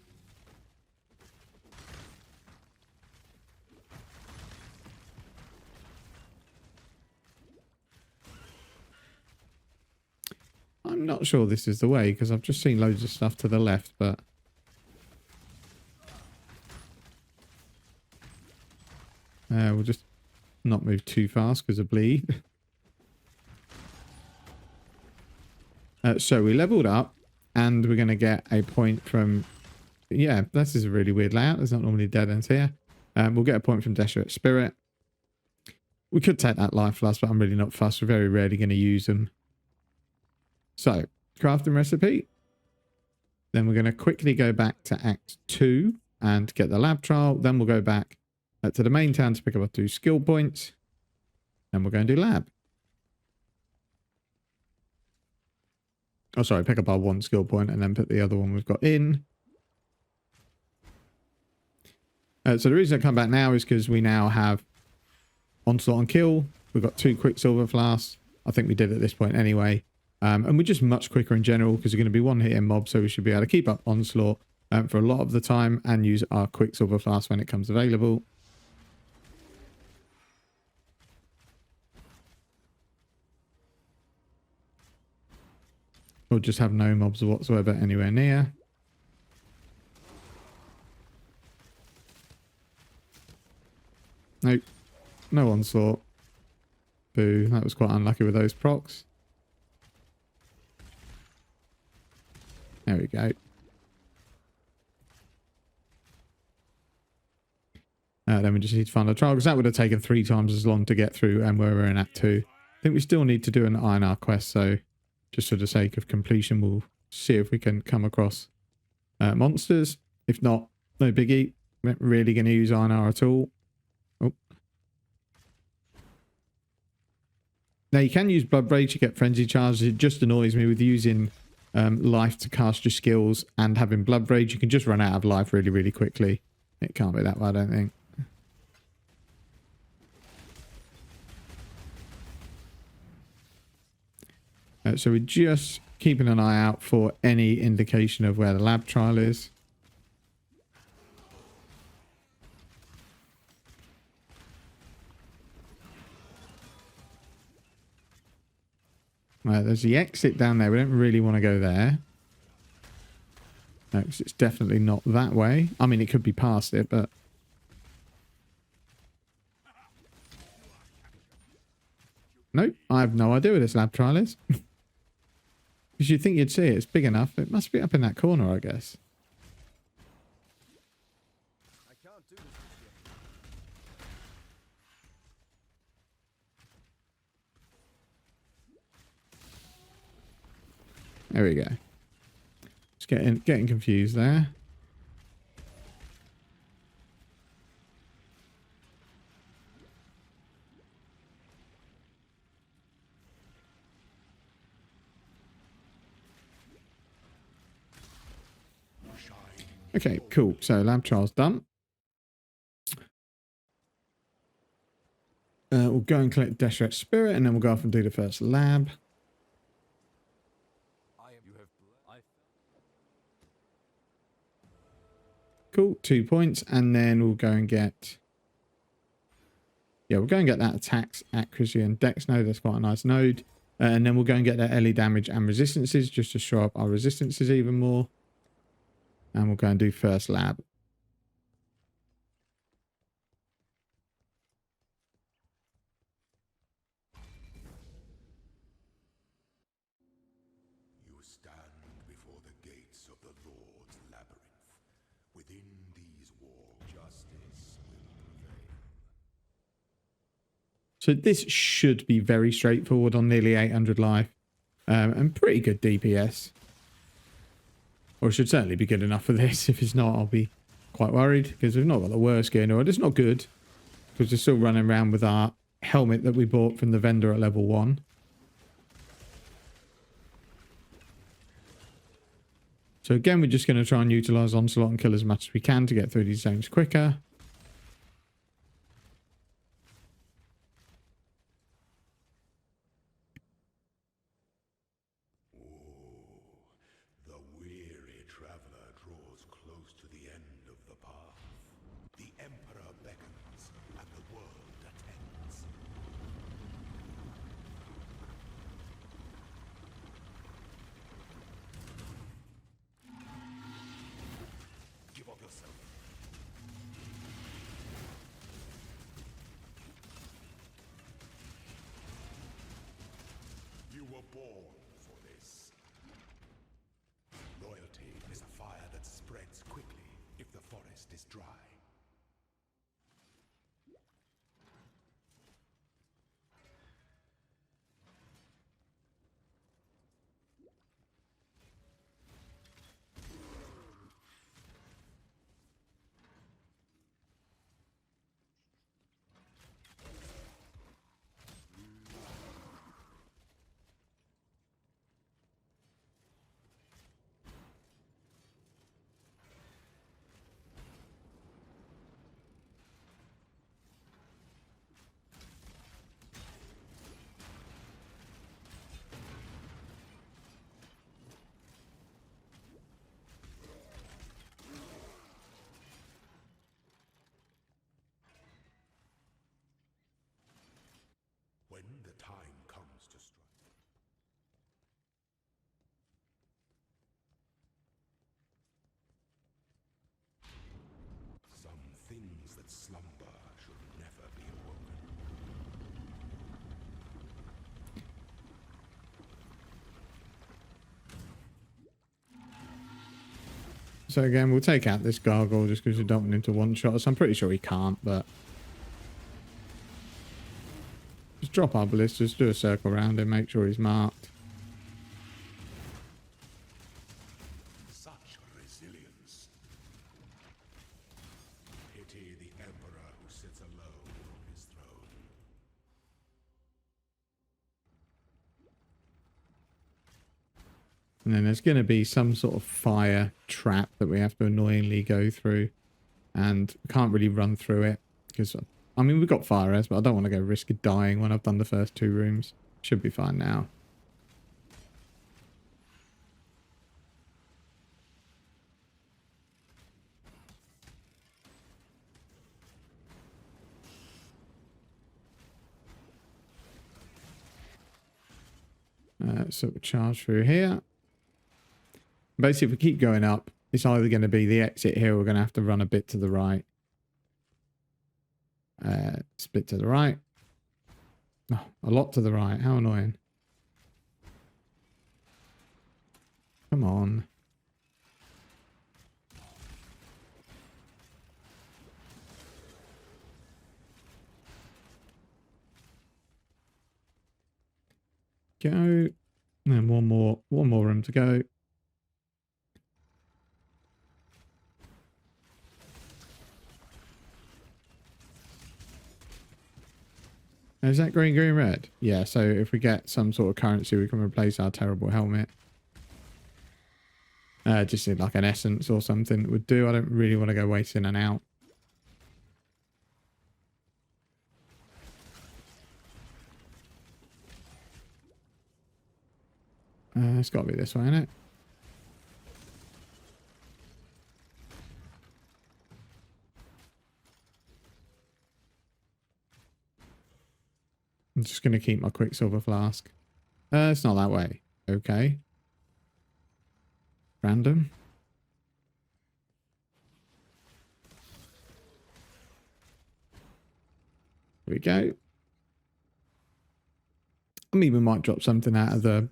I'm not sure this is the way because I've just seen loads of stuff to the left, but we'll just not move too fast because of bleed. So we leveled up and we're going to get a point from, yeah, this is a really weird layout. There's not normally dead ends here. We'll get a point from Desperate Spirit. We could take that life flask, but I'm really not fussed. We're very rarely going to use them. So, crafting recipe. Then we're going to quickly go back to Act 2 and get the lab trial. Then we'll go back to the main town to pick up our 2 skill points. And we're going to do lab. Oh, sorry, pick up our 1 skill point and then put the other one we've got in. So the reason I come back now is because we now have onslaught on kill. We've got 2 quicksilver flasks. I think we did at this point anyway. And we're just much quicker in general because we're going to be one hit in mob, so we should be able to keep up onslaught for a lot of the time and use our quicksilver flask when it comes available. Or just have no mobs whatsoever anywhere near. Nope. No onslaught. Boo. That was quite unlucky with those procs. There we go. Then we just need to find our trial because that would have taken 3 times as long to get through and where we're in Act 2. I think we still need to do an INR quest, so just for the sake of completion, we'll see if we can come across monsters. If not, no biggie. We're not really going to use INR at all. Oh. Now, you can use Blood Rage to get Frenzy Charges. It just annoys me with using life to cast your skills and having Blood Rage. You can just run out of life really, really quickly. It can't be that way, I don't think. So we're just keeping an eye out for any indication of where the lab trial is. Right, there's the exit down there. We don't really want to go there. No, 'cause it's definitely not that way. I mean, it could be past it, but... Nope, I have no idea where this lab trial is. Because you'd think you'd see it. It's big enough. It must be up in that corner, I guess. I can't do this yet. There we go. Just getting confused there. Okay, cool. So lab trial's done. We'll go and collect Desperate Spirit, and then we'll go off and do the first lab. Cool, 2 points, and then we'll go and get... Yeah, we'll go and get that attacks, accuracy, and dex node. That's quite a nice node. And then we'll go and get that LE damage and resistances, just to show up our resistances even more. And we'll go and do first lab. So this should be very straightforward on nearly 800 life. And pretty good DPS. Or it should certainly be good enough for this. If it's not, I'll be quite worried. Because we've not got the worst gear. No, it's not good. Because we're still running around with our helmet that we bought from the vendor at level 1. So again, we're just going to try and utilise Onslaught and kill as much as we can to get through these zones quicker. The weary traveler draws close to the end of the path. The Emperor beckons, and the world attends. Give up yourself. You were born for this. Loyalty is a fire that spreads quickly if the forest is dry. When the time comes to strike. Some things that slumber should never be awoken. So again, we'll take out this gargoyle just because we don't want him to one-shot us. I'm pretty sure he can't, but... just drop our ballistas, do a circle around him, make sure he's marked. Such resilience. Pity the Emperor who sits alone on his throne. And then there's going to be some sort of fire trap that we have to annoyingly go through. And we can't really run through it. Because, I mean, we've got fire res, but I don't want to go risk dying when I've done the first 2 rooms. Should be fine now. So we'll charge through here. Basically, if we keep going up, it's either going to be the exit here, or we're going to have to run a bit to the right. Split to the right. Oh, a lot to the right. How annoying. Come on. Go. And then one more room to go. Is that green, green, red? Yeah, so if we get some sort of currency, we can replace our terrible helmet. Just like an essence or something would do. I don't really want to go wasting and out. It's got to be this way, isn't it? I'm just going to keep my Quicksilver flask. It's not that way. Okay. Random. Here we go. I mean, we might drop something out of the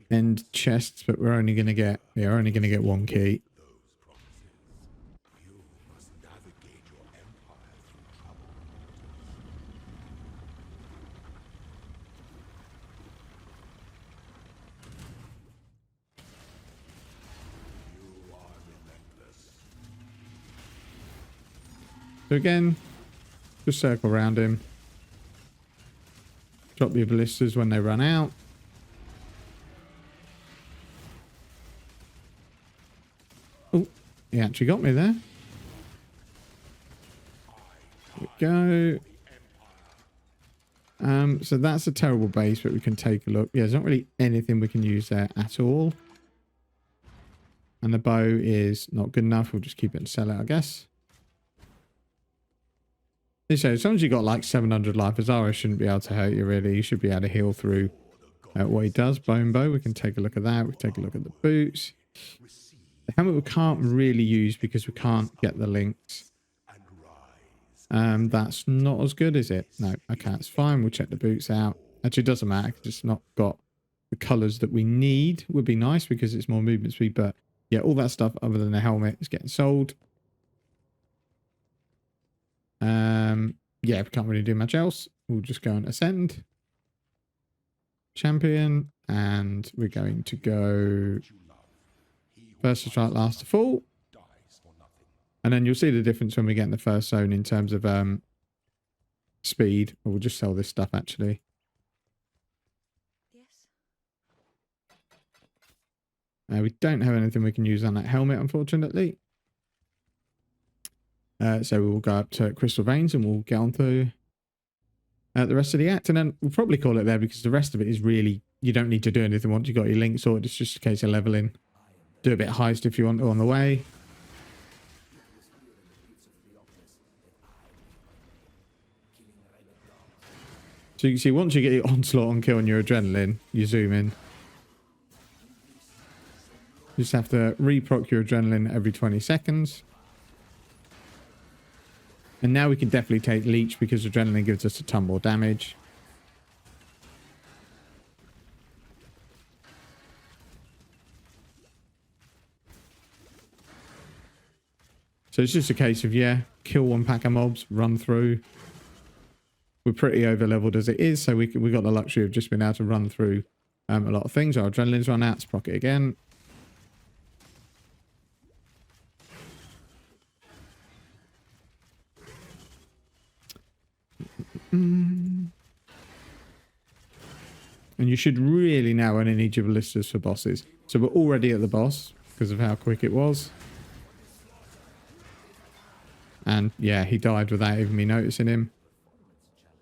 end chests, but we're only going to get, yeah, we're only going to get 1 key. You must navigate So again, just circle around him. Drop your ballistas when they run out. Oh, he actually got me there. There we go. So that's a terrible base, but we can take a look. Yeah, there's not really anything we can use there at all. And the bow is not good enough. We'll just keep it and sell it, I guess. So as long as you got like 700 life, Azara shouldn't be able to hurt you really. You should be able to heal through what he does. Bone bow, we can take a look at that. We can take a look at the boots. The helmet we can't really use because we can't get the links. That's not as good, is it? No, okay, it's fine. We'll check the boots out. Actually, it doesn't matter. It's just not got the colors that we need. Would be nice because it's more movement speed, but yeah, all that stuff other than the helmet is getting sold. Yeah, we can't really do much else. We'll just go and ascend. Champion, and we're going to go first to strike, last to fall. And then you'll see the difference when we get in the first zone in terms of speed. Or we'll just sell this stuff actually. Yes. We don't have anything we can use on that helmet, unfortunately. So we'll go up to Crystal Veins and we'll get on to the rest of the act. And then we'll probably call it there because the rest of it is really, you don't need to do anything once you've got your link sorted. It's just a case of leveling. Do a bit of heist if you want to on the way. So you can see once you get your onslaught on kill and your adrenaline, you zoom in. You just have to reproc your adrenaline every 20 seconds. And now we can definitely take leech because adrenaline gives us a ton more damage. So it's just a case of, yeah, kill one pack of mobs, run through. We're pretty over leveled as it is, so we got the luxury of just being able to run through a lot of things. Our adrenaline's run out, let's proc it again. And you should really now only need your ballistas for bosses. So we're already at the boss because of how quick it was. And yeah, he died without even me noticing him.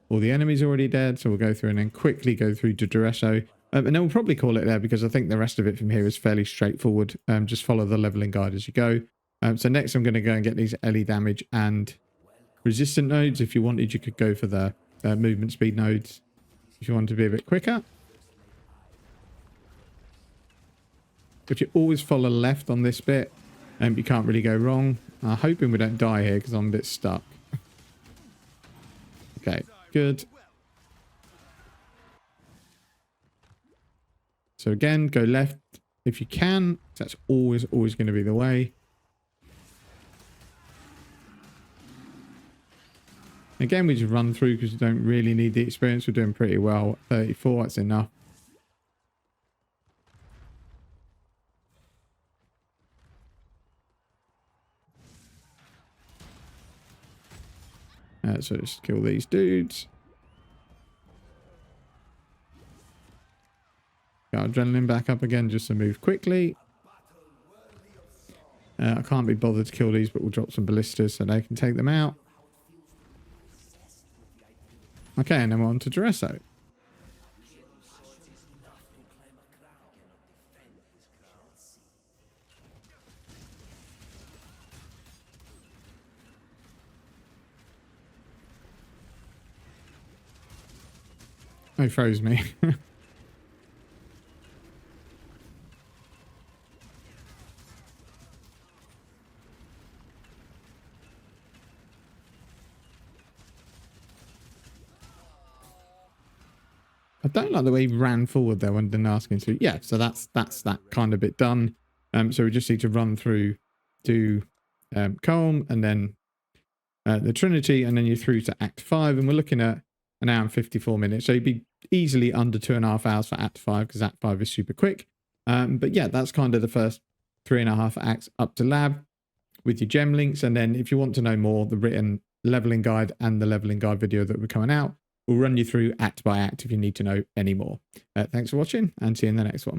All the enemies are already dead, so we'll go through and then quickly go through to Duresso. And then we'll probably call it there because I think the rest of it from here is fairly straightforward. Just follow the leveling guide as you go. So next I'm going to go and get these LE damage and resistant nodes. If you wanted, you could go for the movement speed nodes if you want to be a bit quicker. If you always follow left on this bit, you can't really go wrong. I'm hoping we don't die here because I'm a bit stuck. Okay, good. So again, go left if you can. That's always going to be the way. Again, we just run through because we don't really need the experience. We're doing pretty well. 34, that's enough. So just kill these dudes. Got adrenaline back up again just to move quickly. I can't be bothered to kill these, but we'll drop some ballistas so they can take them out. Okay, and then we're on to Duresso. Oh, he froze me. I don't like the way he ran forward there when didn't ask him to. Yeah, so that's that kind of bit done. So we just need to run through to Colm and then the Trinity, and then you're through to Act 5, and we're looking at an hour and 54 minutes. So you'd be easily under 2.5 hours for Act 5 because Act 5 is super quick. But yeah, that's kind of the first 3.5 acts up to lab with your gem links. And then if you want to know more, the written leveling guide and the leveling guide video that will be coming out. We'll run you through act by act if you need to know any more. Thanks for watching, and see you in the next one.